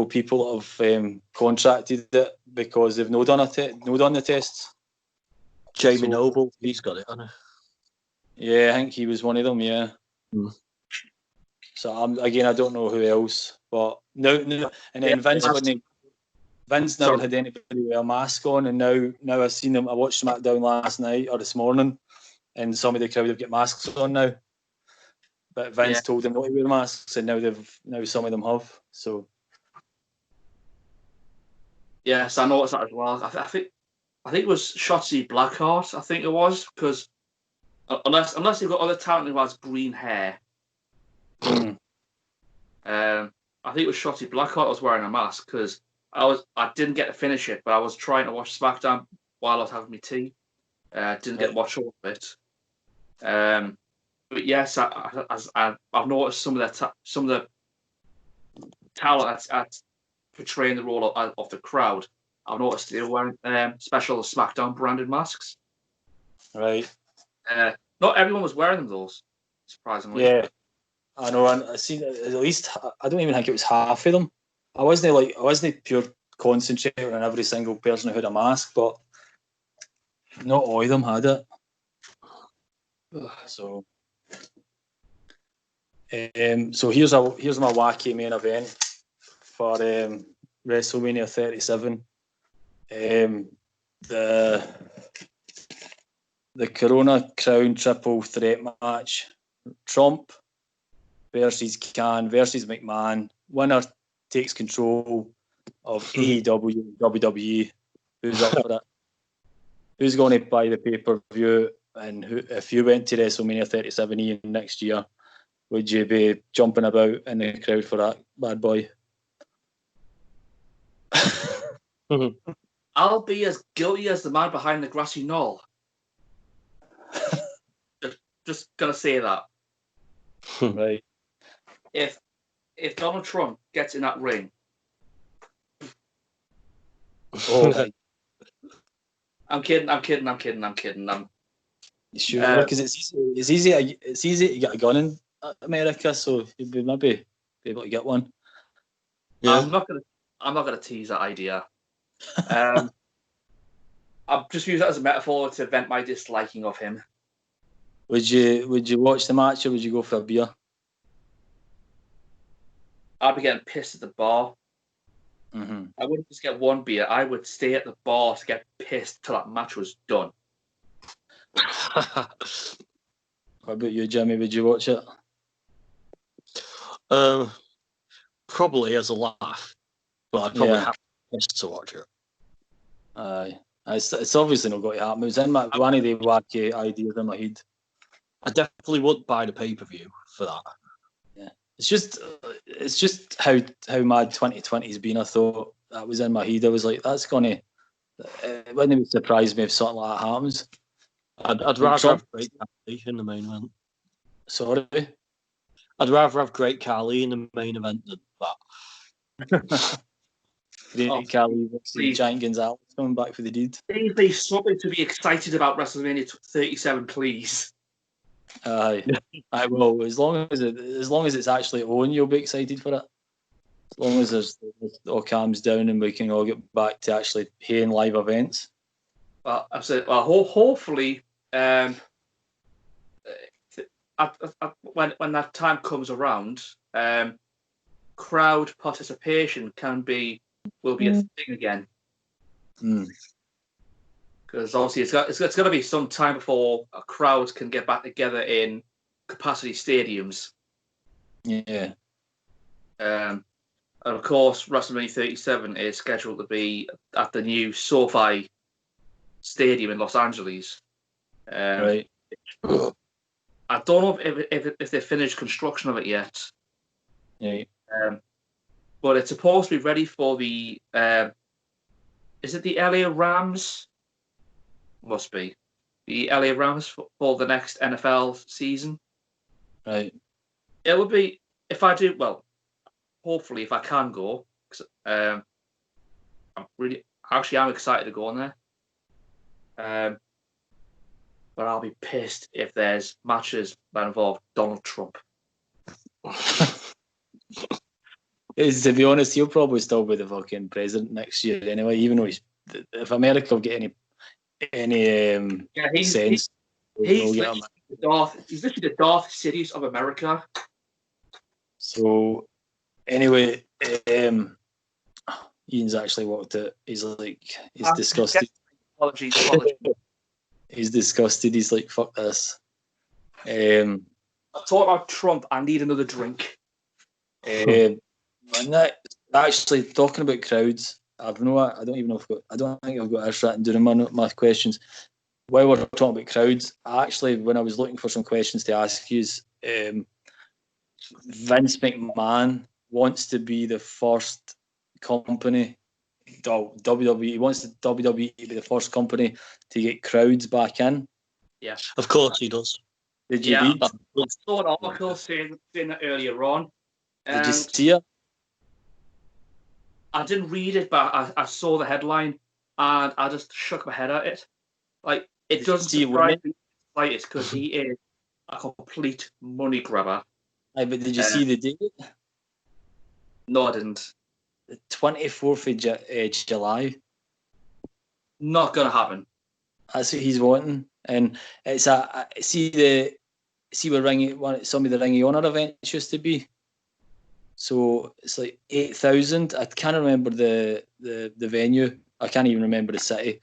S1: people that have contracted it because they've no done the tests.
S2: Jamie Noble, he's got it, hasn't he?
S1: Yeah, I think he was one of them. Yeah. So I don't know who else, but no, and then Vince never had anybody with a mask on, and now I've seen them. I watched SmackDown last night or this morning, and some of the crowd have got masks on now. But Vince told them not to wear masks, and now some of them have. So
S3: yes, I noticed that as well. I think it was Shotzi Blackheart. I think it was because unless you've got other talent who has green hair, I think it was Shotzi Blackheart was wearing a mask because I didn't get to finish it, but I was trying to watch SmackDown while I was having my tea. Didn't get to watch all of it. But yes, I've noticed some of the talent at portraying the role of the crowd. I've noticed they're wearing special SmackDown branded masks.
S1: Right.
S3: Not everyone was wearing them, those, surprisingly.
S1: Yeah, I know. I seen at least. I don't even think it was half of them. I wasn't pure concentrating on every single person who had a mask, but not all of them had it. So, so here's my wacky main event for WrestleMania 37. The Corona Crown Triple Threat match: Trump versus Khan versus McMahon. Winner takes control of AEW and WWE. Who's up for it? Who's going to buy the pay-per-view? And if you went to WrestleMania 37 Ian, next year, would you be jumping about in the crowd for that bad boy?
S3: I'll be as guilty as the man behind the grassy knoll. Just gonna say that.
S1: Right.
S3: If Donald Trump gets in that ring, I'm kidding.
S1: Sure, because it's easy to get a gun in America, so you'd be maybe be able to get one.
S3: Yeah. I'm not gonna tease that idea. I'll just use that as a metaphor to vent my disliking of him.
S1: Would you watch the match, or would you go for a beer?
S3: I'd be getting pissed at the bar.
S1: Mm-hmm.
S3: I wouldn't just get one beer. I would stay at the bar to get pissed till that match was done.
S1: What about you, Jimmy? Would you watch it?
S2: Probably as a laugh, but I'd probably have to watch it.
S1: Aye, it's obviously not going to happen. It was in one of the wacky ideas in my head.
S2: I definitely would buy the pay-per-view for that.
S1: Yeah, it's just how mad 2020 has been. I thought that was in my head. I was like, that's gonna. It wouldn't surprise me if something like that happens.
S2: I'd rather have Great Khali in the main event.
S1: Sorry?
S2: I'd rather have Great Khali in the main event than that.
S1: Great Khali versus Giant Gonzalez coming back for the deed.
S3: Give me something to be excited about WrestleMania 37, please.
S1: Aye, I will. As long as it's actually on, you'll be excited for it. As long as it all calms down and we can all get back to actually paying live events.
S3: Well, I've said, hopefully, when that time comes around, crowd participation will be a thing again. Because obviously it's got to be some time before a crowd can get back together in capacity stadiums.
S1: Yeah.
S3: And of course, WrestleMania 37 is scheduled to be at the new SoFi Stadium in Los Angeles.
S1: Right.
S3: I don't know if they finished construction of it yet.
S1: Yeah.
S3: But it's supposed to be ready for the. Is it the LA Rams? Must be the LA Rams for the next NFL season.
S1: Right.
S3: It would be if I do well. Hopefully, if I can go, I'm excited to go on there. But I'll be pissed if there's matches that involve Donald Trump.
S1: To be honest, he'll probably still be the fucking president next year anyway. Even though if America will get any sense,
S3: he's literally the Darth Sidious of America.
S1: So anyway, Ian's actually walked it. He's disgusted.
S3: Apologies.
S1: He's disgusted. He's like, fuck this.
S3: Talk about Trump. I need another drink.
S1: And that, actually, talking about crowds, I don't think I've got this written down in my questions. While we're talking about crowds, when I was looking for some questions to ask you, Vince McMahon wants to be the first company. WWE wants the WWE to be the first company to get crowds back in.
S3: Yeah,
S2: of course he does.
S1: Did you read?
S3: I saw an article saying that earlier on.
S1: Did you see it?
S3: I didn't read it, but I saw the headline and I just shook my head at it. Like, it doesn't surprise me slightest because he is a complete money grabber.
S1: But did you see the date?
S3: No, I didn't.
S1: The 24th of July.
S3: Not gonna happen.
S1: That's what he's wanting, and it's where some of the Ring of Honor events used to be. So it's like 8,000. I can't remember the venue. I can't even remember the city.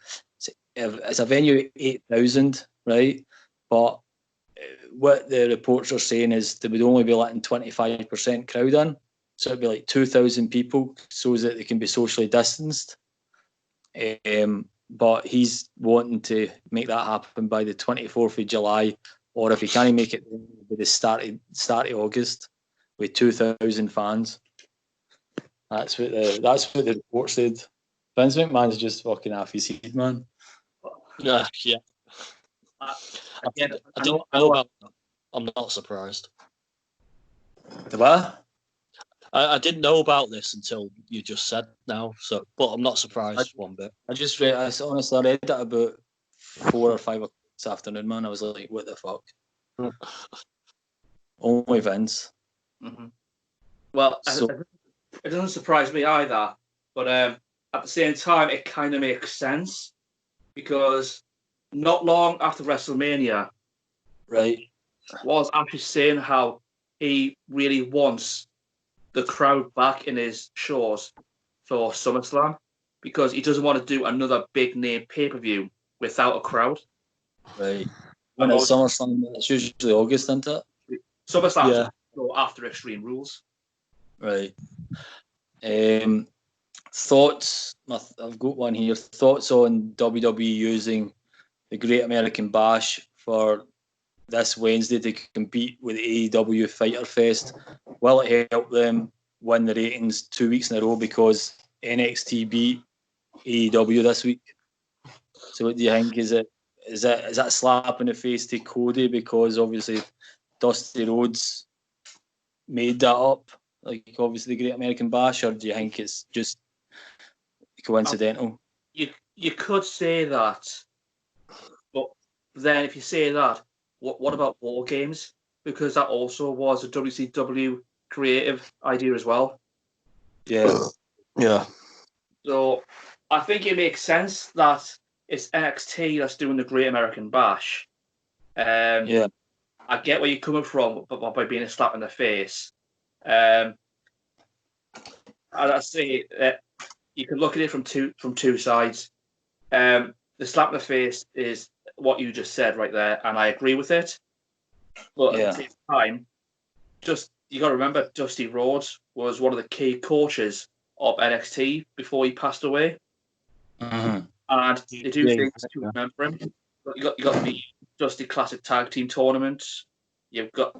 S1: It's a venue 8,000, right? But what the reports are saying is they would only be letting 25% crowd in. So it'd be like 2,000 people so that they can be socially distanced. But he's wanting to make that happen by the 24th of July, or if he can't make it, by the start of August with 2,000 fans. That's what the report said. Vince McMahon's just fucking half his head, man.
S2: Yeah. I don't know about that. I'm not surprised.
S1: The what?
S2: I didn't know about this until you just said now, but I'm not surprised one bit.
S1: I read that about 4 or 5 o'clock this afternoon, man. I was like, what the fuck? Only Vince.
S3: Mm-hmm. Well, it doesn't surprise me either, but at the same time, it kind of makes sense because not long after WrestleMania,
S1: right,
S3: was actually saying how he really wants the crowd back in his shows for SummerSlam because he doesn't want to do another big name pay-per-view without a crowd.
S1: Right. When it's SummerSlam, it's usually August, isn't it?
S3: SummerSlam after Extreme Rules.
S1: Right. Thoughts? I've got one here. Thoughts on WWE using the Great American Bash for this Wednesday to compete with AEW Fyter Fest? Will it help them win the ratings 2 weeks in a row because NXT beat AEW this week? So what do you think? Is that a slap in the face to Cody because obviously Dusty Rhodes made that up? Like obviously the Great American Bash, or do you think it's just coincidental?
S3: You could say that, but then if you say that, what about War Games? Because that also was a WCW creative idea as well.
S1: Yeah.
S2: Yeah.
S3: So I think it makes sense that it's NXT that's doing the Great American Bash.
S1: Yeah.
S3: I get where you're coming from, but by being a slap in the face. And I say that you can look at it from two sides. the slap in the face is what you just said right there, and I agree with it. But at the same time, you got to remember, Dusty Rhodes was one of the key coaches of NXT before he passed away, and they do things to remember him. You got the Dusty Classic Tag Team tournaments. You've got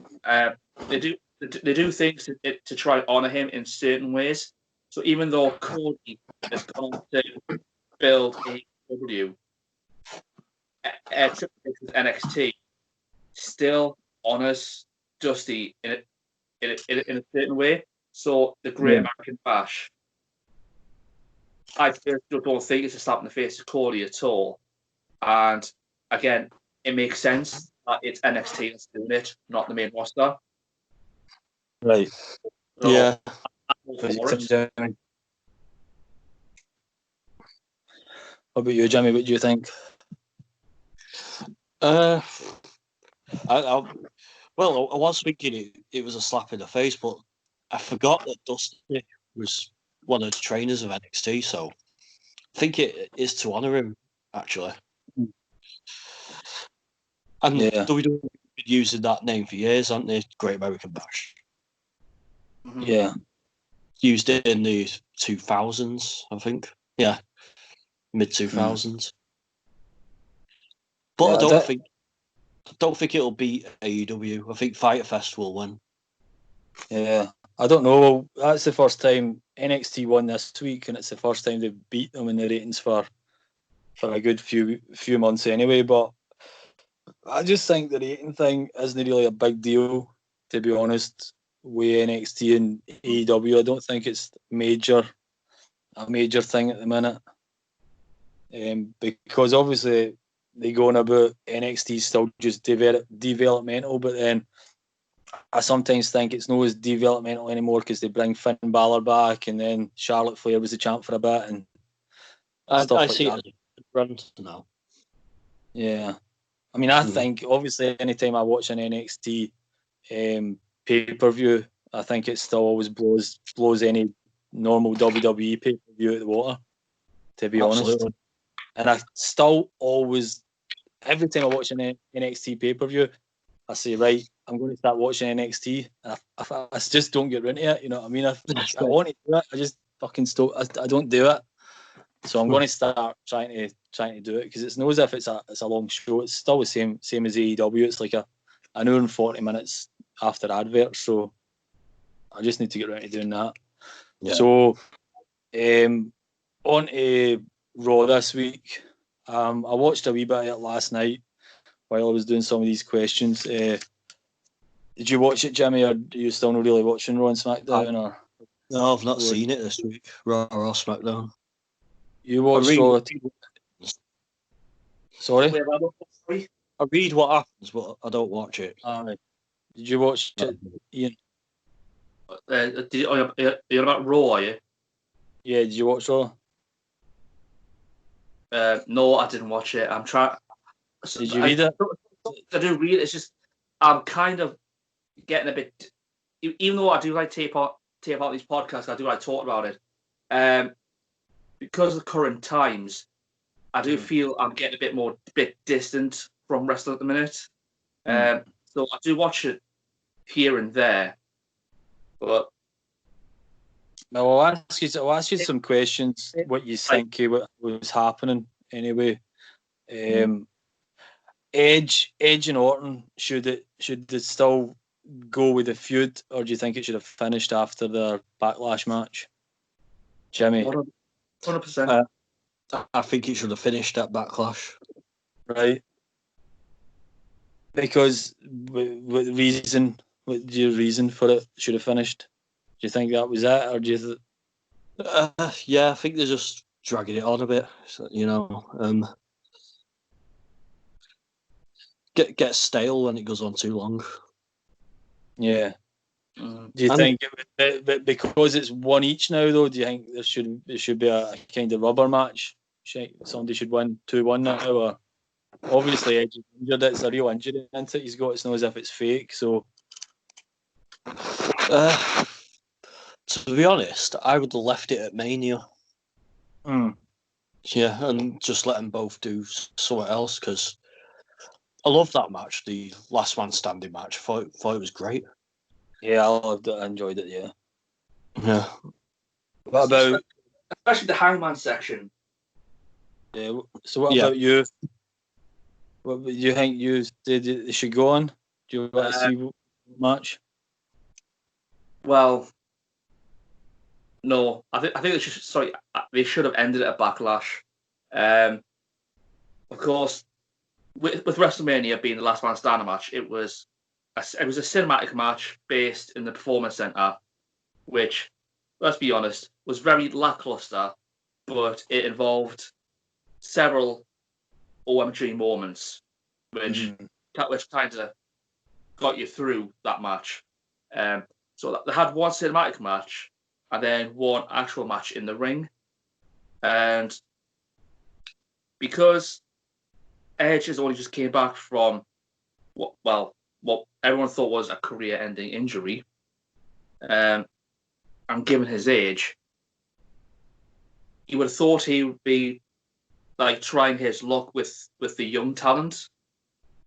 S3: they do things to try to honor him in certain ways. So even though Cody has gone to build AEW, Triple H with NXT still honors Dusty in a certain way. So the Great American Bash, I don't think it's a slap in the face to Cody at all. And again, it makes sense that it's NXT that's doing it, not the main roster.
S1: Right.
S3: So,
S2: yeah.
S1: What about you, Jimmy? What do you think?
S2: I was thinking it was a slap in the face, but I forgot that Dusty was one of the trainers of NXT, so I think it is to honour him, actually. And WWE have been using that name for years, haven't they? Great American Bash.
S1: Yeah.
S2: Used it in the 2000s, I think. Yeah, mid-2000s. But I don't think it'll beat AEW. I think Fyter Fest will win.
S1: Yeah, I don't know. Well, that's the first time NXT won this week, and it's the first time they've beat them in the ratings for a good few months anyway. But I just think the rating thing isn't really a big deal, to be honest, with NXT and AEW. I don't think it's a major thing at the minute, because obviously they go on about NXT still just developmental, but then I sometimes think it's not as developmental anymore because they bring Finn Balor back, and then Charlotte Flair was the champ for a bit, and stuff
S2: I
S1: like
S2: see
S1: that.
S2: it as a brand now.
S1: Yeah, I mean, I think obviously anytime I watch an NXT pay-per-view, I think it still always blows any normal WWE pay-per-view out the water, to be honest. And I still always, every time I watch an NXT pay-per-view, I say, right, I'm going to start watching NXT. And I just don't get into it, you know what I mean? I want to do it, I just fucking I don't do it. So I'm going to start trying to do it, because it's not as if it's a long show. It's still the same as AEW. It's like an hour and 40 minutes after adverts. So I just need to get around to doing that. Yeah. So on to Raw this week. I watched a wee bit of it last night while I was doing some of these questions. Did you watch it, Jimmy, or are you still not really watching Raw and SmackDown? Or
S2: no, I've not seen it this week. Raw or SmackDown.
S1: You watched Raw? Sorry?
S2: I read what happens, but I don't watch it.
S1: Did you watch it, Ian?
S3: You're about Raw, are you?
S1: Yeah, did you watch Raw?
S3: No, I didn't watch it. I'm trying.
S1: Did you read it?
S3: I do read it. It's just I'm kind of getting a bit. Even though I do like tape out these podcasts, I do like talk about it. Because of the current times, I do feel I'm getting a bit distant from wrestling at the minute. So I do watch it here and there, but.
S1: No, I'll ask you some questions. What you think what was happening anyway? Edge and Orton, should it still go with the feud, or do you think it should have finished after their Backlash match? Jimmy,
S3: 100%.
S2: I think it should have finished at Backlash.
S1: Right? Because what your reason for it should have finished? Do you think that was it, or do you?
S2: Yeah, I think they're just dragging it on a bit. So, you know, get stale when it goes on too long. Yeah.
S1: Do you think because it's one each now, though? Do you think there should be a kind of rubber match? Somebody should win 2-1 now, or obviously Edge is injured. It's a real injury, isn't it? He's got. It's not as if it's fake. So,
S2: to be honest, I would have left it at Mania. Yeah, and just let them both do something else, because I love that match, the last man standing match. I thought it was great.
S1: Yeah, I loved it. I enjoyed it. Yeah.
S2: Yeah.
S1: What about?
S3: Especially the hangman section.
S1: Yeah. So what about you? What do you think you did? They should go on. Do you want to see match?
S3: Well, no, I think they should. Sorry, they should have ended it at Backlash. Of course, with WrestleMania being the last man standing match, it was a cinematic match based in the Performance Center, which, let's be honest, was very lackluster, but it involved several OMG moments, which kind of got you through that match. So they had one cinematic match and then one actual match in the ring. And because Edge has only just came back from what everyone thought was a career-ending injury, and given his age, you would have thought he would be like trying his luck with the young talent.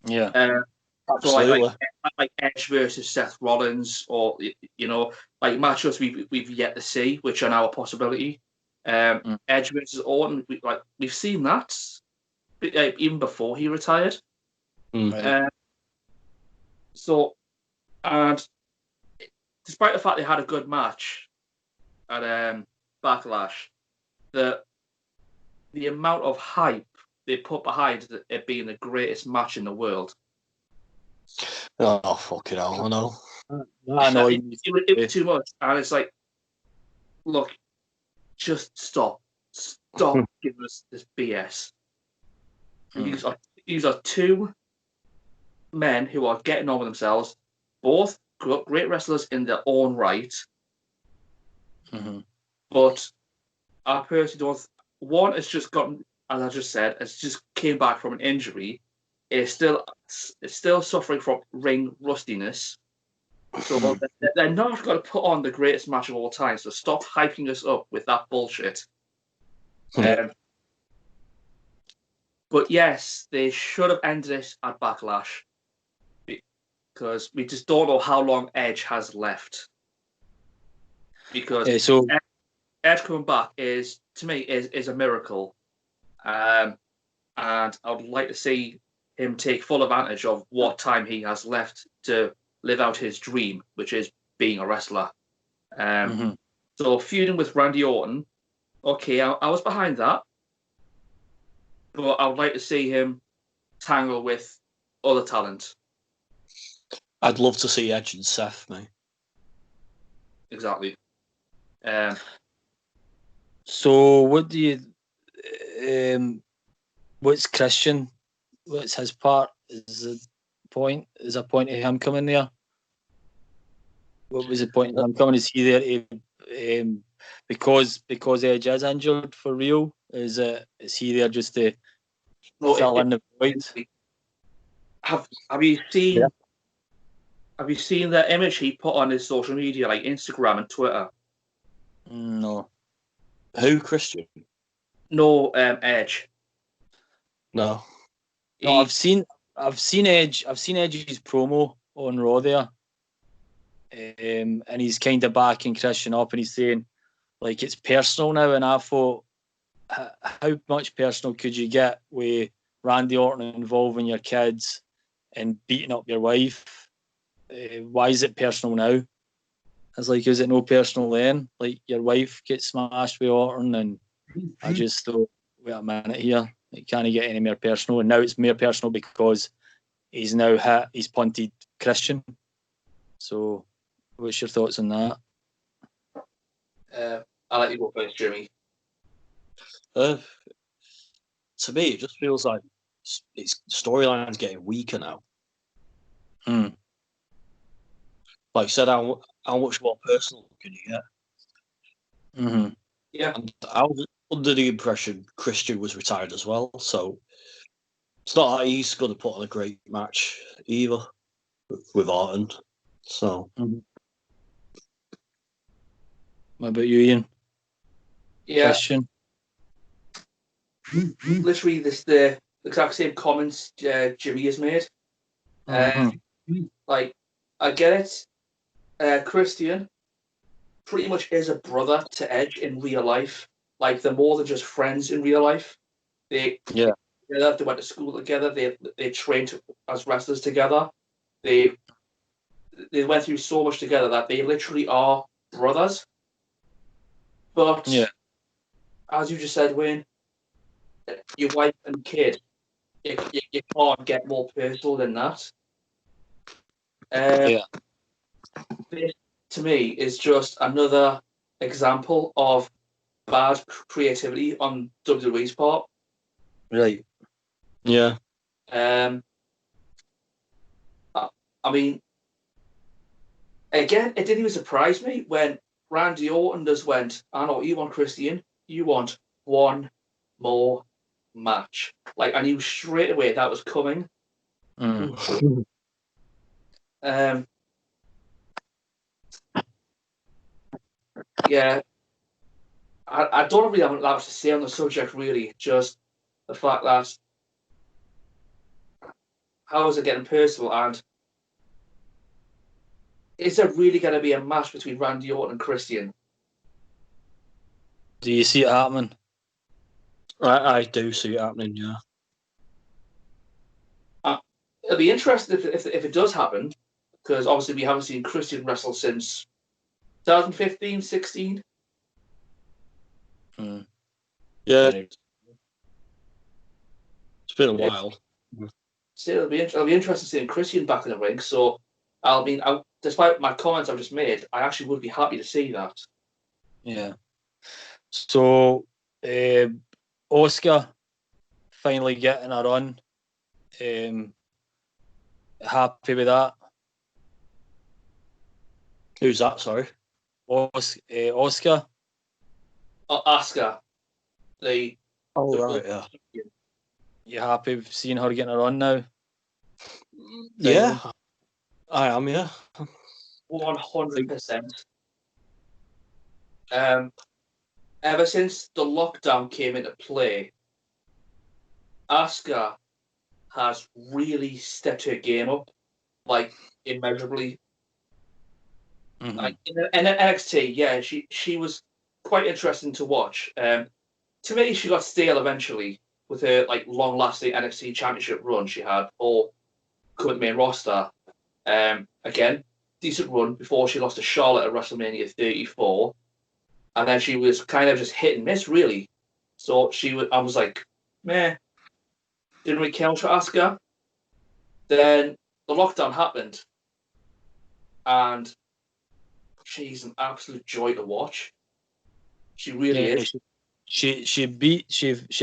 S1: Yeah.
S2: Absolutely.
S3: So like Edge versus Seth Rollins, or like matchups we've yet to see, which are now a possibility. Edge versus Orton, we've seen that even before he retired.
S1: Right.
S3: So, and despite the fact they had a good match at Backlash, the amount of hype they put behind it being the greatest match in the world.
S2: Oh, fucking hell, I know.
S1: I know.
S3: It was too much. And it's like, look, just stop. Stop giving us this BS. These are two men who are getting on with themselves, both great wrestlers in their own right. But I personally don't. One has just gotten, as I just said, has just came back from an injury. It's still suffering from ring rustiness. So they're not going to put on the greatest match of all time. So stop hyping us up with that bullshit. But yes, they should have ended it at Backlash, because we just don't know how long Edge has left. Because Edge coming back is, to me, is a miracle. And I would like to see him take full advantage of what time he has left to live out his dream, which is being a wrestler. So feuding with Randy Orton, okay, I was behind that, but I would like to see him tangle with other talent.
S2: I'd love to see Edge and Seth, mate.
S3: Exactly.
S1: So what do you? What's Christian? What's his part? Is a point of him coming there? What was the point of him coming? Is he there to, because Edge is injured for real? Is he there just to fill in the void?
S3: Have you seen? Yeah. Have you seen the image he put on his social media, like Instagram and Twitter?
S1: No.
S2: Who, Christian?
S3: No, Edge.
S2: No.
S1: No, I've seen Edge. I've seen Edge's promo on Raw there, and he's kind of backing Christian up, and he's saying like it's personal now. And I thought, how much personal could you get with Randy Orton involving your kids and beating up your wife? Why is it personal now? I was like, is it no personal then? Like your wife gets smashed with Orton, and I just thought, wait a minute here. It can't get any more personal, and now it's more personal because he's punted Christian. So, what's your thoughts on that?
S3: I'll let you go first, Jimmy.
S2: To me, it just feels like its storyline's getting weaker now. Like I said, how much more personal can you get?
S3: Yeah.
S2: And I was under the impression Christian was retired as well, so it's not like he's going to put on a great match either with Orton. So,
S1: what about you, Ian?
S3: Yeah.
S1: Christian?
S3: literally the exact same comments Jimmy has made. Like, I get it. Christian pretty much is a brother to Edge in real life. Like, they're more than just friends in real life. They went to school together. They trained as wrestlers together. They went through so much together that they literally are brothers. But as you just said, Wayne, your wife and kid, you can't get more personal than that. This, to me, is just another example of bad creativity on WWE's part.
S2: Right. Yeah.
S3: I mean, again, it didn't even surprise me when Randy Orton just went, I know you want Christian, you want one more match. Like, I knew straight away that was coming. Yeah, I don't really have that much to say on the subject, really. Just the fact that how is it getting personal, and is there really going to be a match between Randy Orton and Christian?
S1: Do you see it happening?
S2: I do see it happening, yeah.
S3: It'll be interesting if it does happen, because obviously we haven't seen Christian wrestle since 2015, 16.
S2: Yeah. It's been a while.
S3: So it'll be interesting seeing Christian back in the ring. So, despite my comments I've just made, I actually would be happy to see that.
S1: Yeah. So, Oscar finally getting a run. Happy with that.
S2: Who's that? Sorry.
S1: Oscar.
S3: Asuka. Right,
S2: yeah.
S1: You happy with seeing her getting a run now?
S2: Yeah, I am, yeah.
S3: 100%. Ever since the lockdown came into play, Asuka has really stepped her game up, like, immeasurably. Like in NXT, yeah, she was quite interesting to watch. To me, she got stale eventually with her like long-lasting NXT Championship run she had or current main roster. Again, decent run before she lost to Charlotte at WrestleMania 34, and then she was kind of just hit and miss really. So I was like, meh, didn't really count for Asuka. Then the lockdown happened, and she's an absolute joy to watch. She really is.
S1: She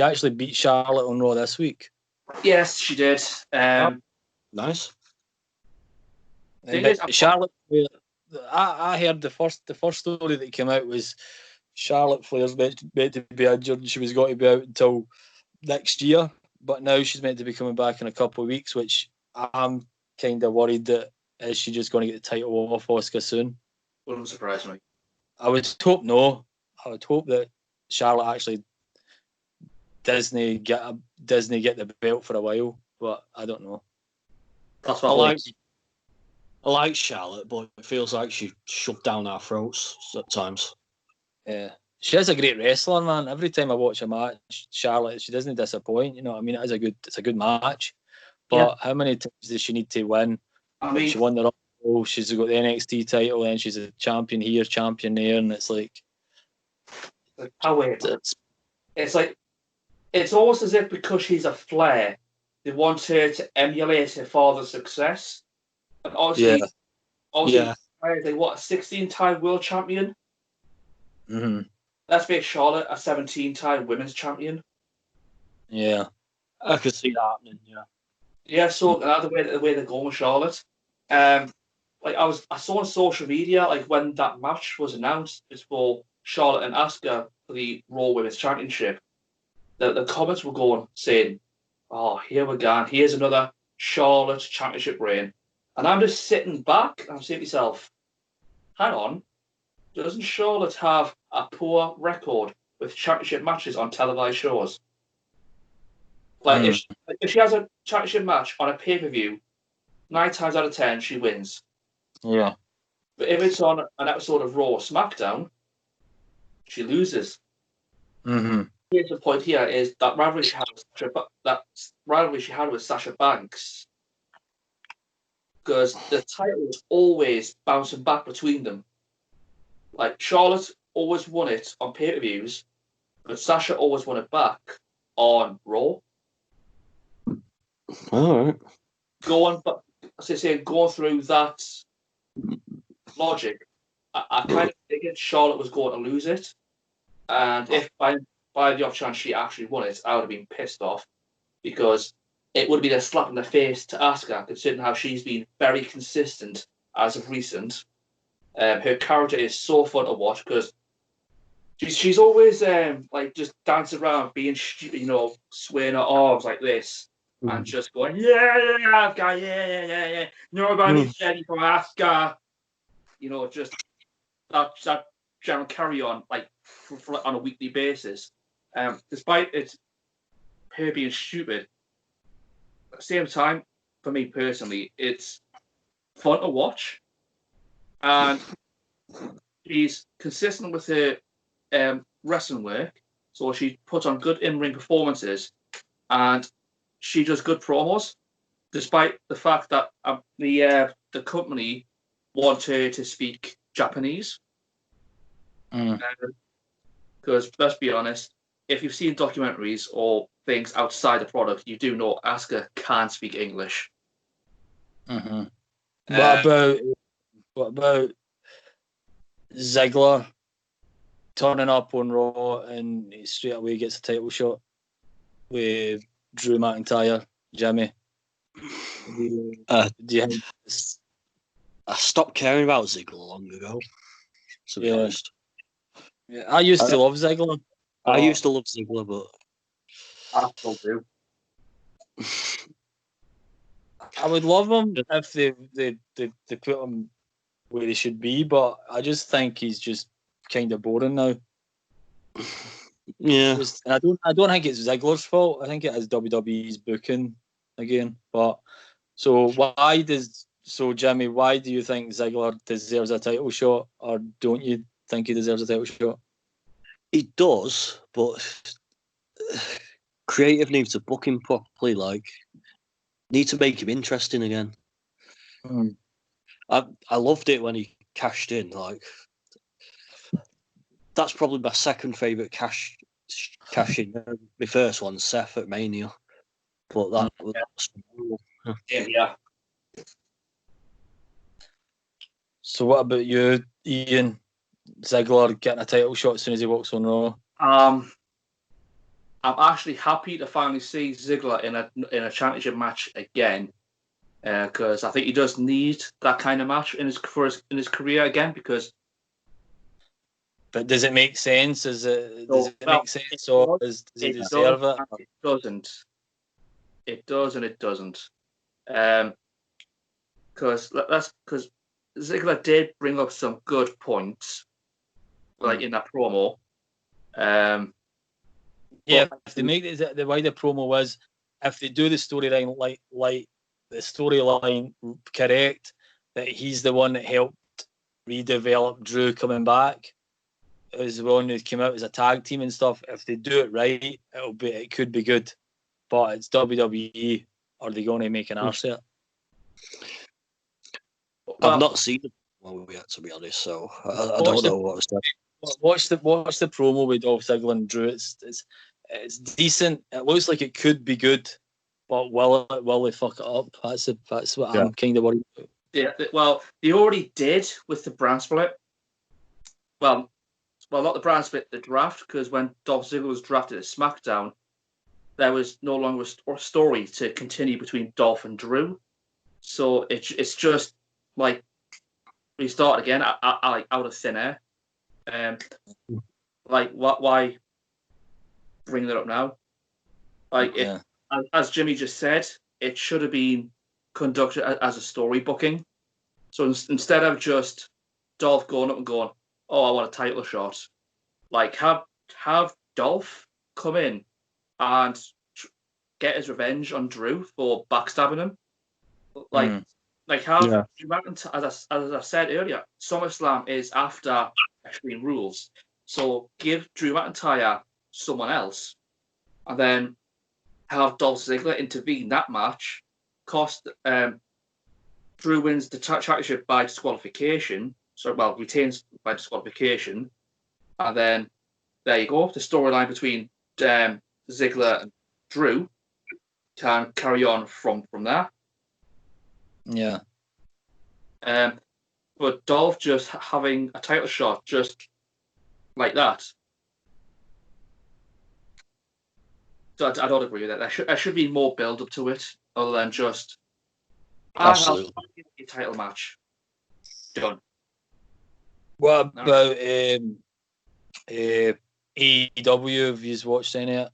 S1: actually beat Charlotte on Raw this week.
S3: Yes, she did.
S2: Nice.
S1: Charlotte, I heard the first story that came out was Charlotte Flair's meant to be injured and she was going to be out until next year, but now she's meant to be coming back in a couple of weeks, which I'm kind of worried that is she just going to get the title off Asuka soon?
S3: Wouldn't surprise me.
S1: I would hope no. I would hope that Charlotte actually Disney get the belt for a while, but I don't know.
S3: That's what
S2: I like Charlotte, but it feels like she shoved down our throats at times.
S1: Yeah, she is a great wrestler, man. Every time I watch a match, Charlotte, she doesn't disappoint. You know what I mean? It's a good match. But how many times does she need to win? I mean, she won the Rumble, she's got the NXT title, and she's a champion here, champion there, and it's like,
S3: it's almost as if because she's a Flair, they want her to emulate her father's success. And obviously, they want a 16-time world champion.
S1: Mm-hmm.
S3: Let's make Charlotte a 17-time women's champion.
S1: Yeah,
S2: I could see that happening.
S3: Yeah, so that's the way they're going with Charlotte. Like I saw on social media, like when that match was announced, it's for Charlotte and Asuka for the Raw Women's Championship. The comments were going saying, "Oh, here we go. Here's another Charlotte Championship reign." And I'm just sitting back and I'm saying to myself, "Hang on, doesn't Charlotte have a poor record with championship matches on televised shows?" Like if she has a championship match on a pay-per-view, 9 times out of 10 she wins.
S1: Yeah.
S3: But if it's on an episode of Raw or SmackDown, she loses.
S1: Mm-hmm.
S3: Here's the point here is that rivalry she had with Sasha Banks, because the title was always bouncing back between them. Like Charlotte always won it on pay-per-views, but Sasha always won it back on Raw.
S2: All right.
S3: Going through that logic, I kind of figured Charlotte was going to lose it, and if by the off chance she actually won it, I would have been pissed off, because it would have been a slap in the face to Asuka, considering how she's been very consistent as of recent. Her character is so fun to watch because she's always like just dancing around, being swaying her arms like this and just going Asuka, yeah. Nobody's ready for Asuka. Just that general carry on like on a weekly basis. Despite her being stupid, at the same time, for me personally, it's fun to watch, and she's consistent with her wrestling work. So she puts on good in-ring performances, and she does good promos, despite the fact that the company want her to speak Japanese. Because let's be honest, if you've seen documentaries or things outside the product, you do know Asuka can't speak English.
S1: Mm-hmm. What about Ziggler turning up on Raw and he straight away gets a title shot with Drew McIntyre, Jimmy?
S2: I stopped caring about Ziggler long ago, to be honest.
S1: Yeah, I used to love Ziggler.
S2: I used to love Ziggler, but
S3: I still do.
S1: I would love him if they put him where he should be, but I just think he's just kind of boring now.
S2: Yeah.
S1: And I don't think it's Ziggler's fault. I think it is WWE's booking again. But Jimmy, why do you think Ziggler deserves a title shot, or don't you think he deserves a title shot?
S2: He does, but creative needs to book him properly. Like, need to make him interesting again. I loved it when he cashed in. Like, that's probably my second favourite cash in. My first one's Seth at Mania, but that was
S3: yeah.
S1: So what about you, Ian? Ziggler getting a title shot as soon as he walks on Raw?
S3: I'm actually happy to finally see Ziggler in a championship match again, because I think he does need that kind of match in his career again.
S1: But does it make sense? Does it make sense, or does he deserve it?
S3: It doesn't. It does and it doesn't. Because Ziggler did bring up some good points, like in that promo.
S1: Yeah, if they make it the way the promo was, if they do the storyline like the storyline correct, that he's the one that helped redevelop Drew coming back, as the one who came out as a tag team and stuff. If they do it right, it could be good. But it's WWE. Are they going to make an arse of it?
S2: I've not seen it yet, to be honest, so I don't know what was that.
S1: Watch the promo with Dolph Ziggler and Drew. It's decent. It looks like it could be good, but will they fuck it up? That's what I'm kind of worried about.
S3: Yeah, well, they already did with the brand split. Well, not the brand split, the draft, because when Dolph Ziggler was drafted at SmackDown, there was no longer a story to continue between Dolph and Drew. So it's just like restart again, out of thin air. Like why bring that up now? Like as Jimmy just said, it should have been conducted as a story booking. So instead of just Dolph going up and going, "Oh, I want a title shot," like have Dolph come in and get his revenge on Drew for backstabbing him. Like how Drew McIntyre, as I said earlier, SummerSlam is after Extreme Rules. So give Drew McIntyre someone else, and then have Dolph Ziggler intervene that match. Drew wins the championship by disqualification. Retains by disqualification, and then there you go. The storyline between Ziggler and Drew can carry on from there.
S1: Yeah.
S3: But Dolph just having a title shot just like that, so I don't agree with that. There should be more build up to it other than just
S2: Absolutely
S3: a title match. Done.
S1: What about AEW? Have you watched any of it?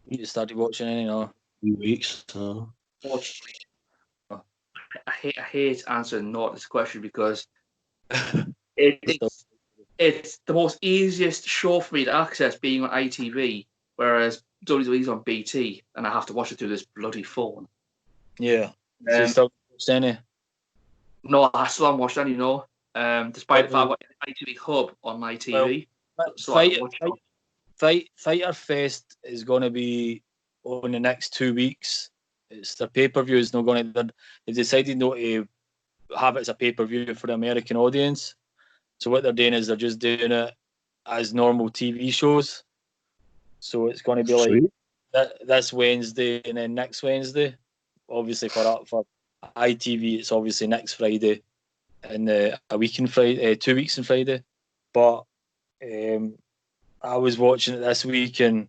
S1: You started watching any, no?
S2: 2 weeks. So.
S3: Unfortunately, I hate answering not this question because it's the most easiest show for me to access being on ITV, whereas WWE's on BT, and I have to watch it through this bloody phone.
S1: Yeah. So you still watched any?
S3: No, I still haven't watched any, no. Despite the fact I've got ITV Hub on my TV.
S1: Fighter Fest is going to be on the next 2 weeks. It's the pay-per-view is not going to. They've decided not to have it as a pay-per-view for the American audience. So what they're doing is they're just doing it as normal TV shows. So it's going to be like this Wednesday and then next Wednesday. Obviously for ITV, it's obviously next Friday and a week in Friday, 2 weeks in Friday. But I was watching it this week, and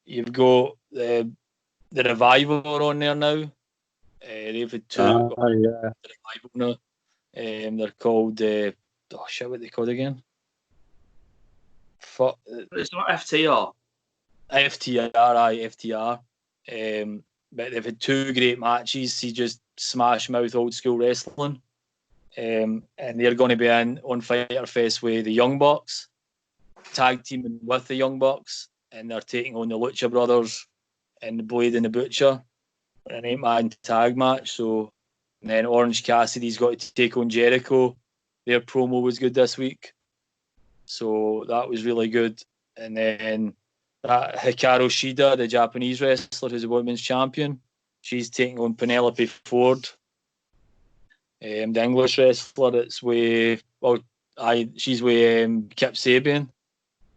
S1: you've got the Revival on there now. They've had two. The Revival now. They're called. What they called again?
S3: It's not FTR.
S1: FTR. But they've had two great matches. He just smash mouth old school wrestling. And they're going to be on Fighter Fest with the Young Bucks, tag teaming with the Young Bucks, and they're taking on the Lucha Brothers and the Blade and the Butcher in an 8-man tag match. So, and then Orange Cassidy's got to take on Jericho. Their promo was good this week, so that was really good. And then Hikaru Shida, the Japanese wrestler who's a women's champion, she's taking on Penelope Ford. The English wrestler that's she's with Kip Sabian.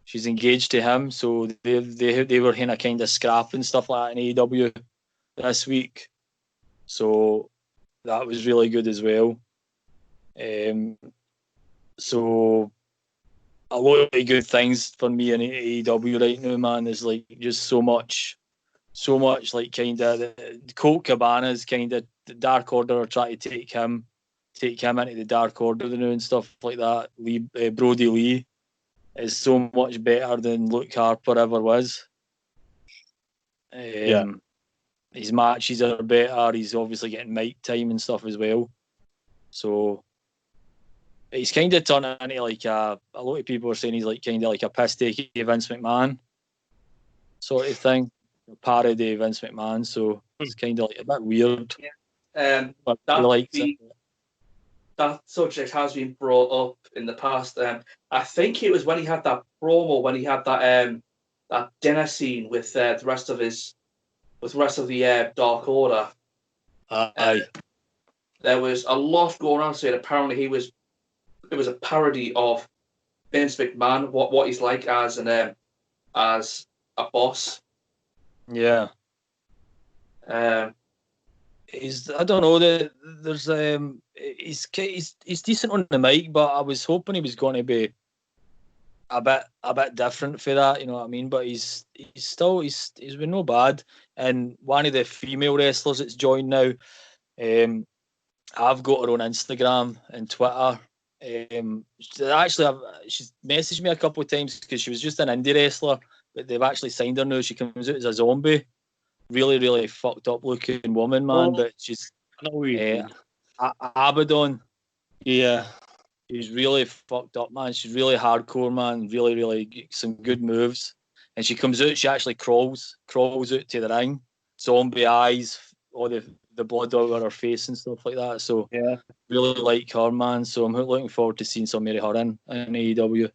S1: She's engaged to him, so they were kind of scrapping stuff like that in AEW this week. So that was really good as well. So a lot of good things for me in AEW right now, man. There's like just so much like kind of the Colt Cabana's kind of the Dark Order are trying to take him into the Dark Order now and stuff like that. Brody Lee is so much better than Luke Harper ever was. His matches are better. He's obviously getting mic time and stuff as well. So he's kind of turned into like a lot of people are saying he's like kind of like a piss take Vince McMahon sort of thing, a parody of Vince McMahon. So it's kind of like a bit weird.
S3: Yeah.
S1: But
S3: that subject has been brought up in the past. I think it was when he had that promo, when he had that dinner scene with the rest of the Dark Order. There was a lot going on saying apparently it was a parody of Vince McMahon, what he's like as a boss.
S1: Yeah. I don't know. There's he's decent on the mic, but I was hoping he was going to be a bit different for that. You know what I mean? But he's been no bad. And one of the female wrestlers that's joined now, I've got her on Instagram and Twitter. She's messaged me a couple of times because she was just an indie wrestler, but they've actually signed her now. She comes out as a zombie. Really, really fucked up looking woman, man. But she's Abaddon. Yeah. She's really fucked up, man. She's really hardcore, man. Really, really some good moves. and she comes out. She actually crawls out to the ring, zombie eyes, all the blood all over her face and stuff like that. So
S2: Yeah.
S1: really like her, man. So I'm looking forward to seeing some of her in AEW.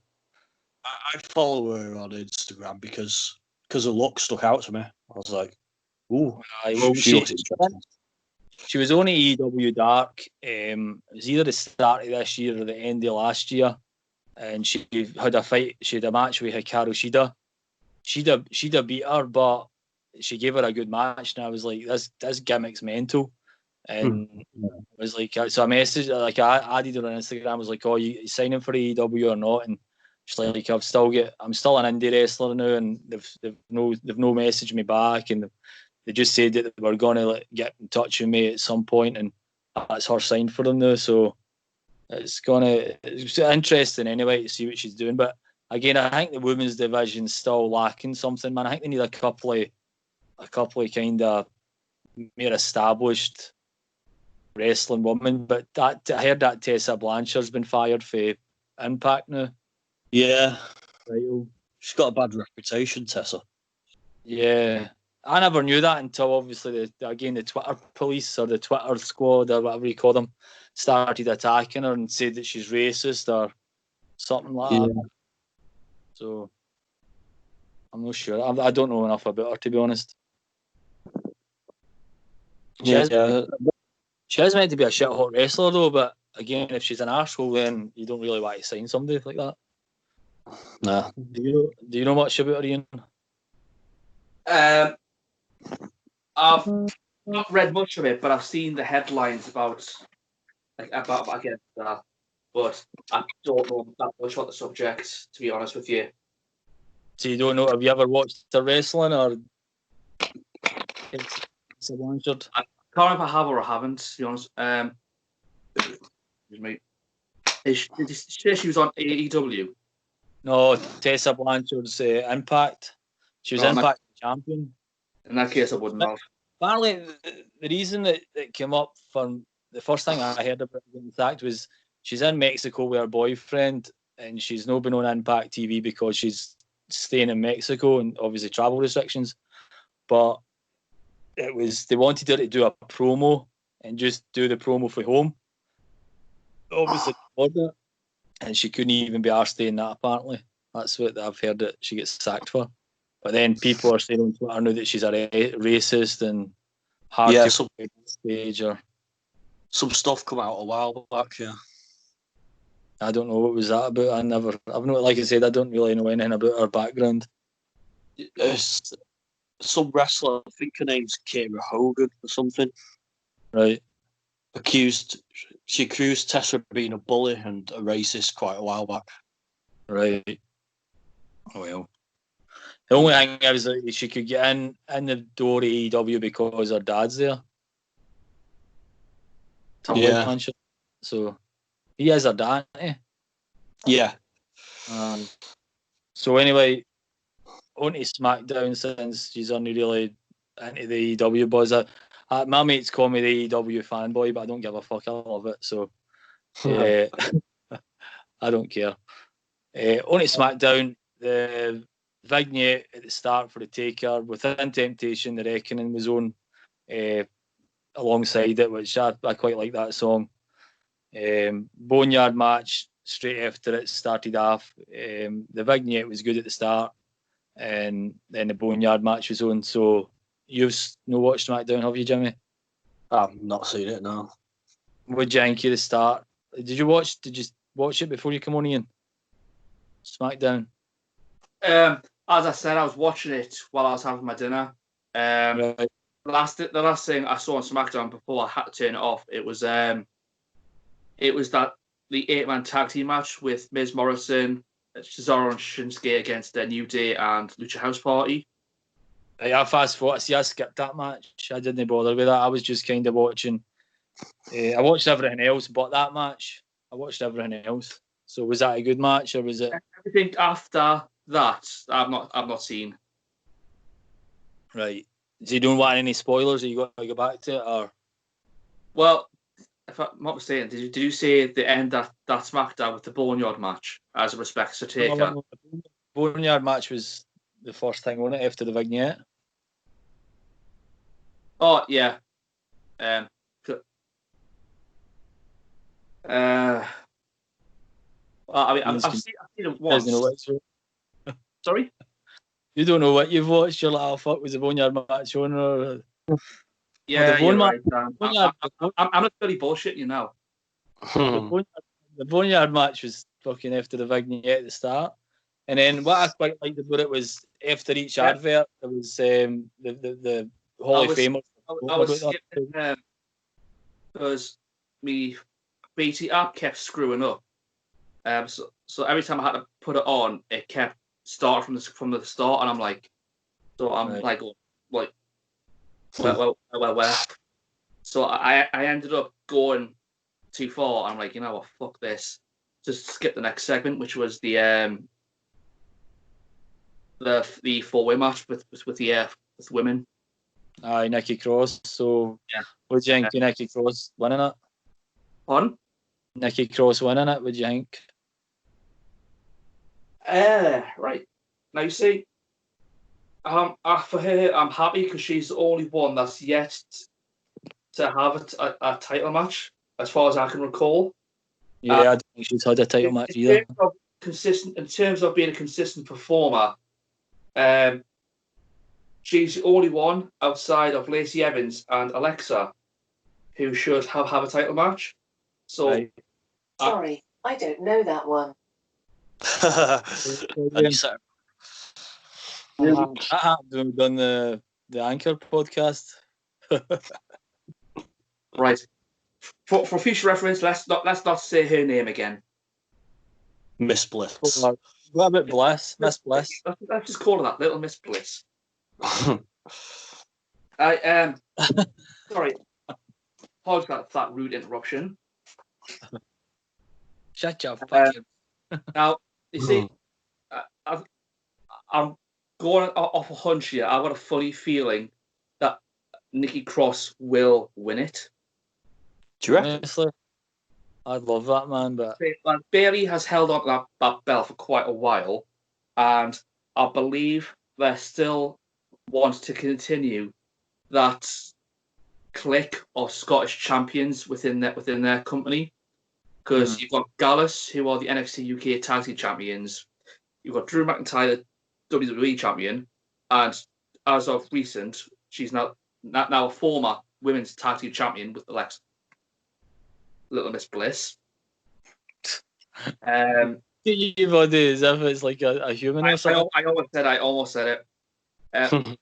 S2: I follow her on Instagram because her look stuck out to me. I was like, ooh, she looks interesting.
S1: She was on AEW Dark. It was either the start of this year or the end of last year, and she had a fight. She had a match with Hikaru Shida. Shida beat her, but she gave her a good match, and I was like, this gimmick's mental. And I was like, so I messaged her, like I added her on Instagram. I was like, oh, you signing for AEW or not? And she's like, I'm still an indie wrestler now, and they've no messaged me back, and they just said that they were gonna get in touch with me at some point, and that's her sign for them now. So it's interesting anyway to see what she's doing. But again, I think the women's division's still lacking something, man. I think they need a couple of kind of more established wrestling women. But I heard that Tessa Blanchard's been fired for Impact now.
S2: Yeah, she's got a bad reputation, Tessa.
S1: Yeah, I never knew that until obviously the Twitter police or the Twitter squad or whatever you call them started attacking her and said that she's racist or something like that. So I'm not sure. I don't know enough about her, to be honest. She is meant to be a shit hot wrestler though, but again, if she's an arsehole, then you don't really want to sign somebody like that.
S2: Nah.
S1: Do you know much about her, Ian?
S3: I've not read much of it, but I've seen the headlines about against that. But I don't know that much about the subject, to be honest with you.
S1: So you don't know? Have you ever watched her wrestling or? It's a Blanchard.
S3: I can't remember if I have or I haven't, to be honest. Excuse me. Did you say she was on AEW?
S1: No, Tessa Blanchard's Impact. She was Impact champion.
S3: In that case, I wouldn't have.
S1: Apparently, the reason that came up from the first thing I heard about getting sacked was she's in Mexico with her boyfriend, and she's not been on Impact TV because she's staying in Mexico and obviously travel restrictions. But they wanted her to do a promo and just do the promo for home. Obviously, and she couldn't even be arsed doing that. Apparently, that's what I've heard that she gets sacked for. But then people are saying on Twitter now that she's a racist and hard to play on stage or
S2: some stuff come out a while back. Yeah,
S1: I don't know what was that about. I've not, like I said, I don't really know anything about her background.
S2: Some wrestler, I think her name's Kara Hogan or something.
S1: Right.
S2: She accused Tessa of being a bully and a racist quite a while back.
S1: Right. Well, the only thing is that she could get in the door of AEW because her dad's there.
S2: Yeah.
S1: So he is her dad, eh?
S2: Yeah.
S1: So anyway, on to SmackDown, since she's only really into the AEW buzz. My mates call me the AEW fanboy, but I don't give a fuck. I love it, so I don't care. On to SmackDown, the vignette at the start for the Taker, Within Temptation, The Reckoning was on alongside it, which I quite like that song. Boneyard match straight after it started off. The vignette was good at the start, and then the Boneyard match was on. So you've no watched SmackDown, have you, Jimmy?
S2: I've not seen it, no.
S1: What did you think of the start? Did you watch it before you come on, Ian? SmackDown.
S3: As I said, I was watching it while I was having my dinner. Right. The last thing I saw on SmackDown before I had to turn it off, it was the 8-man tag team match with Miz Morrison, Cesaro and Shinsuke against the New Day and Lucha House Party.
S1: I fast forward. See, I skipped that match. I didn't bother with that. I was just kind of watching. I watched everything else, but that match, I watched everything else. So was that a good match, or was it?
S3: Everything after that, I've not seen.
S1: Right. So you don't want any spoilers? Or you got to go back to it, or?
S3: Well, if I'm not mistaken, did you say the end that SmackDown with the Boneyard match as a respect to Taker?
S1: The Boneyard match was the first thing on it after the vignette.
S3: Oh yeah. Well, I mean, I've seen it once. Sorry?
S1: You don't know what you've watched. You're like, oh, fuck, was the Boneyard match on? Or...
S3: Yeah,
S1: the
S3: you're
S1: right.
S3: I'm not really bullshit, you know.
S1: The Boneyard match was fucking after the vignette at the start. And then what I quite liked about it was after each advert, there was the Hall of Famers.
S3: I was skipping because me BT app kept screwing up. So every time I had to put it on, it kept starting from the start, and I'm like, where? So I ended up going too far. I'm like, you know what, fuck this. Just skip the next segment, which was the four-way match with women.
S1: Aye, Nikki Cross. So would you think Nikki Cross winning it?
S3: Pardon?
S1: Nikki Cross winning it, would you think?
S3: Right. Now you see, for her, I'm happy because she's the only one that's yet to have a title match, as far as I can recall.
S1: Yeah, I don't think she's had a title match either.
S3: In terms of being a consistent performer, she's the only one outside of Lacey Evans and Alexa who should have a title match. So,
S4: sorry, I don't know that one.
S1: That happened when we done the Anchor podcast.
S3: Right. For future reference, let's not say her name again.
S2: Miss Bliss.
S1: What about Bliss? Miss Bliss.
S3: Let's just call her that, Little Miss Bliss. I sorry. Apologize for that rude interruption.
S1: Shut up.
S3: Now you see, I'm going off a hunch here. I've got a funny feeling that Nikki Cross will win it.
S2: Do you reckon?
S1: Honestly, I love that, man. But
S3: Bayley has held on to that belt for quite a while, and I believe they still want to continue that clique of Scottish champions within their company. Because you've got Gallus, who are the NXT UK Tag Team Champions. You've got Drew McIntyre, WWE Champion, and as of recent, she's now a former Women's Tag Team Champion with Alexa. Little Miss Bliss.
S1: you body as if it's like a human or something.
S3: I almost said it.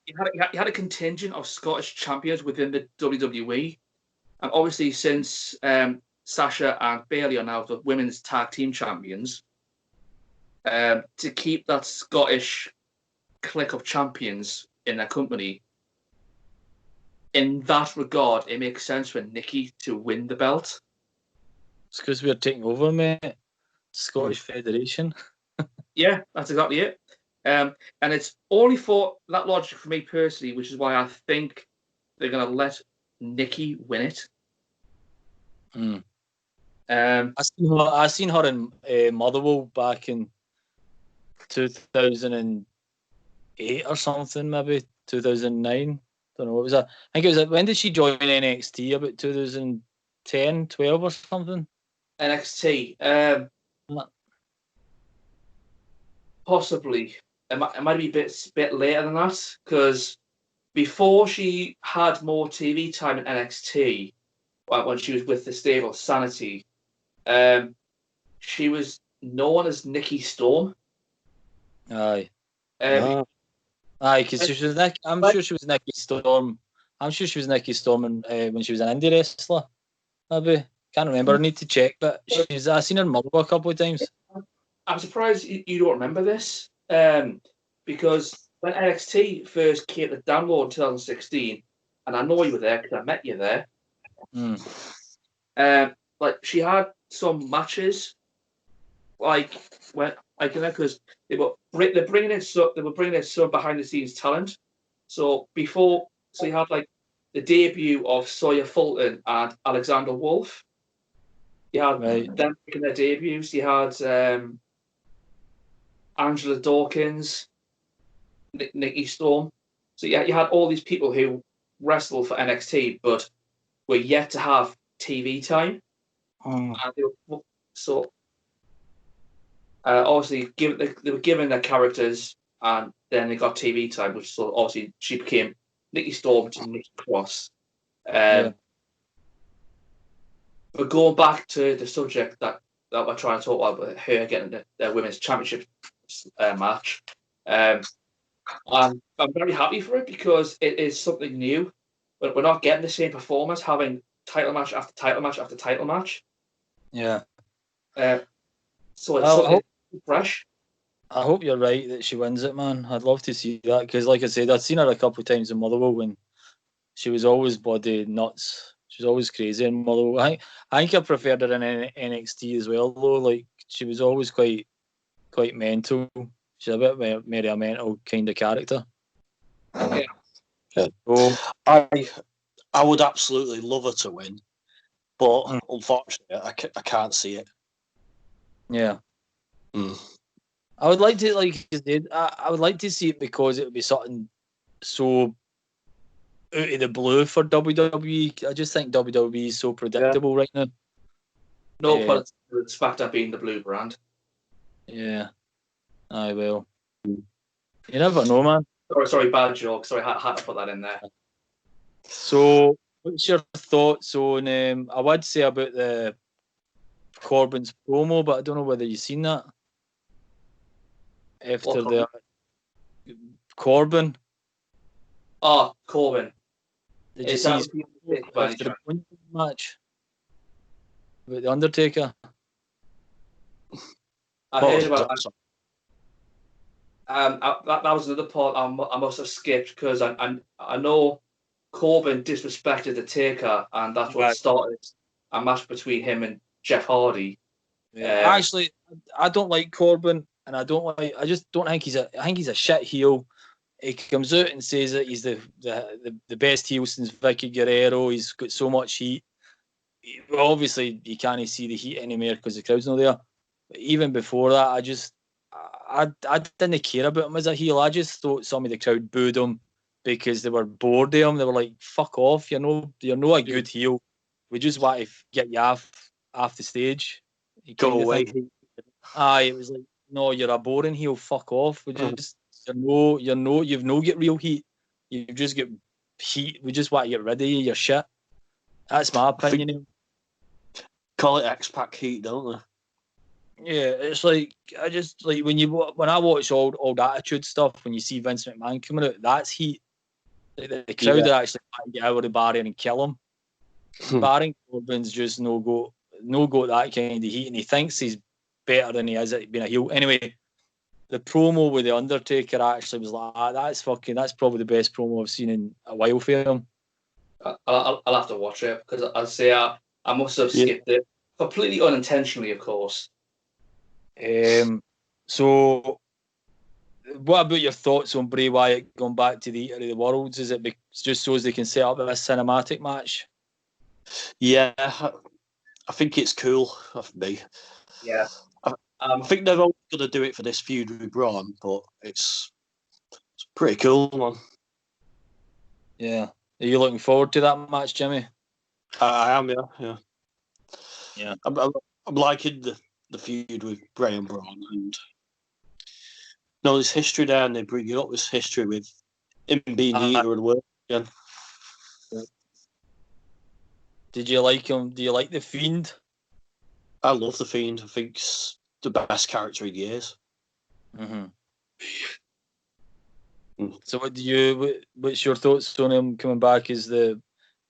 S3: You had a contingent of Scottish champions within the WWE, and obviously since Sasha and Bayley are now the Women's Tag Team Champions, to keep that Scottish clique of champions in their company. In that regard, it makes sense for Nikki to win the belt.
S1: It's because we're taking over, mate. Scottish Federation.
S3: Yeah, that's exactly it. And it's only for that logic for me personally, which is why I think they're going to let Nikki win it.
S1: I seen her in Motherwell back in 2008 or something, maybe 2009. Don't know what was that. I think it was. When did she join NXT? About 2010, 12 or something.
S3: NXT, possibly. It might be a bit later than that, because before she had more TV time in NXT, when she was with the stable Sanity, she was known as Nikki Storm.
S1: Aye. Aye, because she was I'm sure she was Nikki Storm. I'm sure she was Nikki Storm when she was an indie wrestler. Maybe. Can't remember. I need to check, but I've seen her in Motherwell a couple of times.
S3: I'm surprised you don't remember this, because when NXT first came to download in 2016, and I know you were there because I met you there. Like she had some matches, because they were bringing in some behind the scenes talent. So you had like the debut of Sawyer Fulton and Alexander Wolf. You had them making their debuts. You had Angela Dawkins. Nikki Storm. So yeah, you had all these people who wrestled for NXT, but were yet to have TV time. And they were, so obviously they were given their characters, and then they got TV time, which so obviously she became Nikki Storm to Nikki Cross.
S1: Yeah.
S3: But going back to the subject that we're trying to talk about, her getting the women's championship match, I'm very happy for it because it is something new. But we're not getting the same performance, having title match after title match after title match.
S1: Yeah.
S3: So it's something fresh.
S1: I hope you're right that she wins it, man. I'd love to see that because, like I said, I'd seen her a couple of times in Motherwell when she was always bloody nuts. She was always crazy in Motherwell. I think I preferred her in NXT as well, though. Like she was always quite mental. She's a bit more a mental kind of character.
S3: Yeah.
S1: So,
S2: I would absolutely love her to win, but unfortunately, I can't see it.
S1: Yeah. I would like to, like you said, I would like to see it because it would be something so out of the blue for WWE. I just think WWE is so predictable right now.
S3: No, but it's fact of being the blue brand.
S1: Yeah, I will. You never know, man.
S3: Sorry, bad joke. Sorry, I had to put that in there.
S1: So, what's your thoughts on? I would say about the Corbin's promo, but I don't know whether you've seen that. After the Corbin.
S3: Oh, Corbin.
S1: Did you see his after the match with the Undertaker?
S3: I heard about that. That was another part I must have skipped because I know Corbin disrespected the Taker, and that's what started a match between him and Jeff Hardy.
S1: Actually, I don't like Corbin, and I just don't think I think he's a shit heel. He comes out and says that he's the best heel since Vicky Guerrero. He's got so much heat. Well, obviously, you can't see the heat anymore because the crowd's not there. But even before that, I didn't care about him as a heel. I just thought some of the crowd booed him because they were bored of him. They were like, "Fuck off! You're no a good heel. We just want to get you off the stage."
S2: Go away.
S1: It was like, "No, you're a boring heel. Fuck off. We just you've no get real heat. You just get heat. We just want to get rid of you. You're shit." That's my opinion.
S2: Call it X-Pac heat, don't they?
S1: Yeah, it's like I just like when I watch old Attitude stuff, when you see Vince McMahon coming out, that's heat. Like the crowd are actually trying to get out of Barry and kill him. Barry Corbin's just no go that kind of heat, and he thinks he's better than he is at being a heel. Anyway, the promo with the Undertaker actually was like, that's probably the best promo I've seen in a while for him.
S3: I'll have to watch it because I'll say I must have skipped it completely unintentionally, of course.
S1: So, what about your thoughts on Bray Wyatt going back to the Eater of the Worlds? Is it just so as they can set up a cinematic match?
S2: Yeah, I think it's cool for me.
S3: Yeah.
S2: I think they're only going to do it for this feud with Braun, but it's pretty cool, man.
S1: Yeah. Are you looking forward to that match, Jimmy?
S2: I am, yeah. I'm liking the feud with Bray and Braun, and there's history there, and they bring up this history with him being the Eater of the World again.
S1: Did you like him? Do you like the Fiend?
S2: I love the Fiend. I think it's the best character in years.
S1: Mm-hmm. So, what's your thoughts on him coming back as the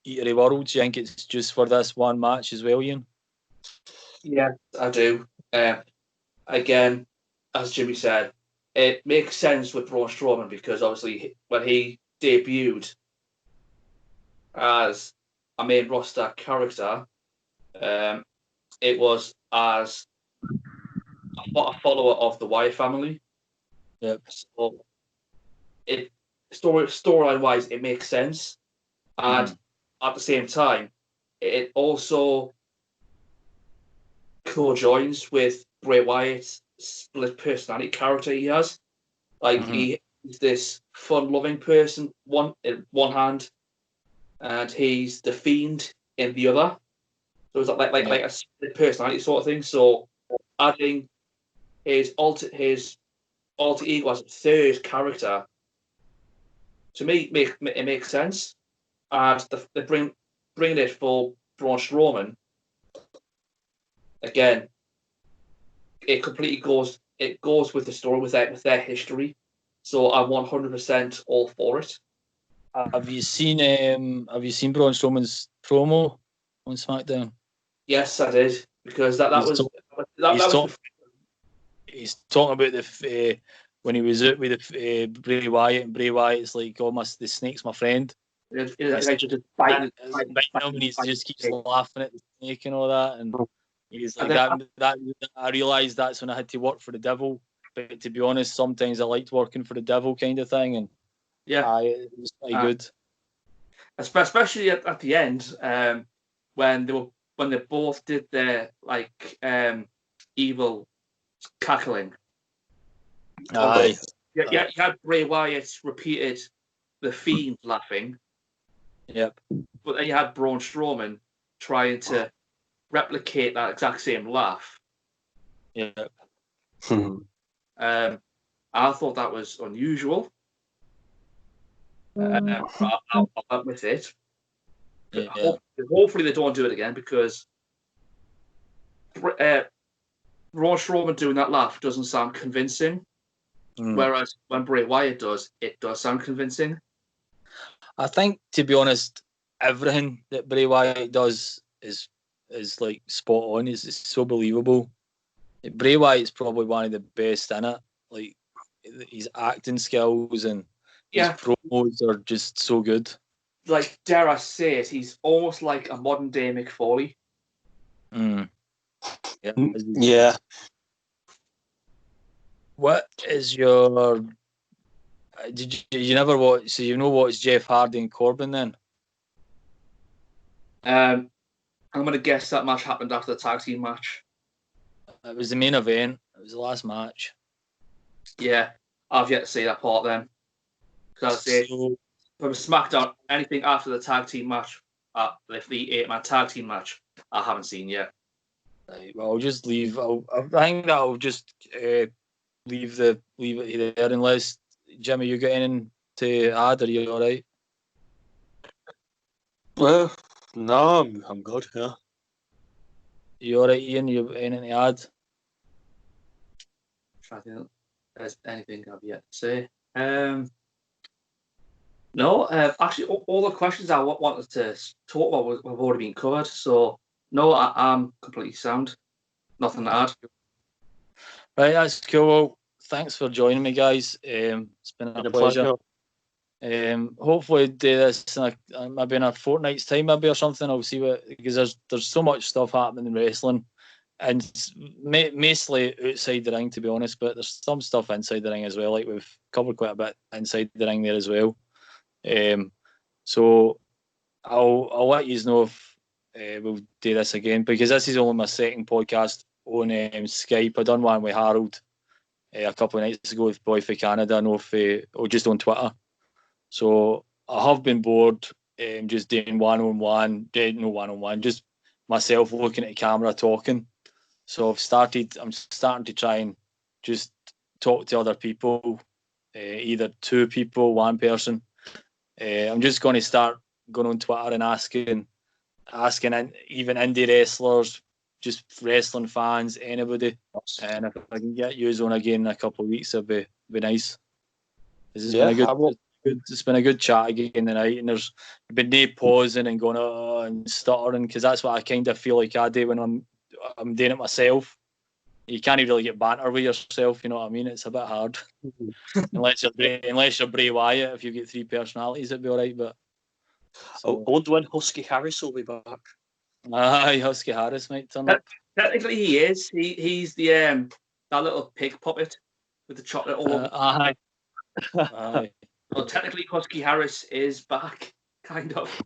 S1: Eater of the World? Do you think it's just for this one match as well, Ian?
S3: Yeah, I do. Again, as Jimmy said, it makes sense with Braun Strowman because obviously when he debuted as a main roster character, it was as a follower of the Wyatt family.
S1: Yep.
S3: So storyline wise, it makes sense, and at the same time, it also co-joins with Bray Wyatt's split personality character he has. Like he he's this fun-loving person in one hand, and he's the Fiend in the other. So it's like a split personality sort of thing. So adding his alter ego as a third character, to me, it makes sense. And they bringing it for Braun Strowman. Again, it completely goes with the story, with their history. So I'm 100% all for it.
S1: Have you seen Braun Strowman's promo on SmackDown?
S3: Yes, I did, because
S1: he's talking about the when he was out with Bray Wyatt, and Bray Wyatt's like, "Oh, the snake's my friend."
S3: Just
S1: biting him, and he just keeps laughing at the snake and all that, and he's like, that I realised that's when I had to work for the devil. But to be honest, sometimes I liked working for the devil, kind of thing, and it was pretty good.
S3: Especially at the end, when they both did their evil cackling.
S1: Aye.
S3: You had Bray Wyatt repeated the Fiend laughing.
S1: Yep.
S3: But then you had Braun Strowman trying to replicate that exact same laugh.
S1: Yep.
S3: I thought that was unusual. I'll up with it.
S1: Yeah.
S3: Hopefully they don't do it again, because Braun Strowman doing that laugh doesn't sound convincing. Whereas when Bray Wyatt does, it does sound convincing.
S1: I think, to be honest, everything that Bray Wyatt does is like spot on. It's so believable. Bray Wyatt's probably one of the best in it. Like, his acting skills and his promos are just so good.
S3: Like, dare I say it, he's almost like a modern day Mick Foley.
S2: Yeah.
S1: What is your? Did you never watch? So you know what's Jeff Hardy and Corbin then?
S3: I'm going to guess that match happened after the tag team match.
S1: It was the main event. It was the last match.
S3: Yeah, I've yet to see that part then. Because from SmackDown, anything after the tag team match, if the 8-man tag team match, I haven't seen yet.
S1: Right, well, I'll just leave. I think that I'll just leave it there, unless Jimmy, you got anything to add? Are you all right?
S2: Well, no, I'm good. Yeah.
S1: You all right, Ian? You anything to add?
S3: I think there's anything I've yet to say. No, actually, all the questions I wanted to talk about have already been covered. So, no, I'm completely sound. Nothing to add.
S1: Right, that's cool. Well, thanks for joining me, guys. It's been a pleasure. Hopefully do this maybe in a fortnight's time, maybe, or something. I'll see because there's so much stuff happening in wrestling, and mostly outside the ring, to be honest. But there's some stuff inside the ring as well. Like, we've covered quite a bit inside the ring there as well. So I'll let you know if we'll do this again, because this is only my second podcast on Skype. I done one with Harold a couple of nights ago with Boy for Canada, or just on Twitter. So I have been bored just doing one-on-one, just myself looking at the camera talking. So I'm starting to try and just talk to other people, either two people, one person. I'm just going to start going on Twitter and asking even indie wrestlers, just wrestling fans, anybody. And if I can get you on again in a couple of weeks, it'd be nice. It's been a good chat again tonight, and there's been no pausing and going and stuttering, because that's what I kind of feel like I do when I'm doing it myself. You can't really get banter with yourself, you know what I mean? It's a bit hard. unless you're Bray Wyatt. If you get 3 personalities, it'd be all right. But
S2: I wonder when Husky Harris will be back.
S1: Aye, Husky Harris might turn up.
S3: Technically, he is. He's the that little pig puppet with the chocolate all over.
S1: Aye. Aye.
S3: So technically, Husky Harris is back, kind of.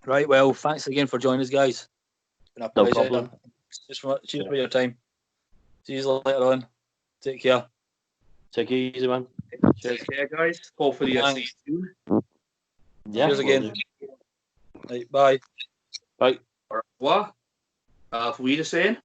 S1: Right, well, thanks again for joining us, guys. It's been a pleasure. No problem. Cheers for your time. See you later on. Take care.
S2: Take it easy, man. Cheers.
S3: Take care, guys. Hopefully, I'll see you soon.
S2: Yeah,
S5: Cheers again.
S2: will do.
S5: Right, bye.
S2: Bye.
S3: Or what? For we to saying?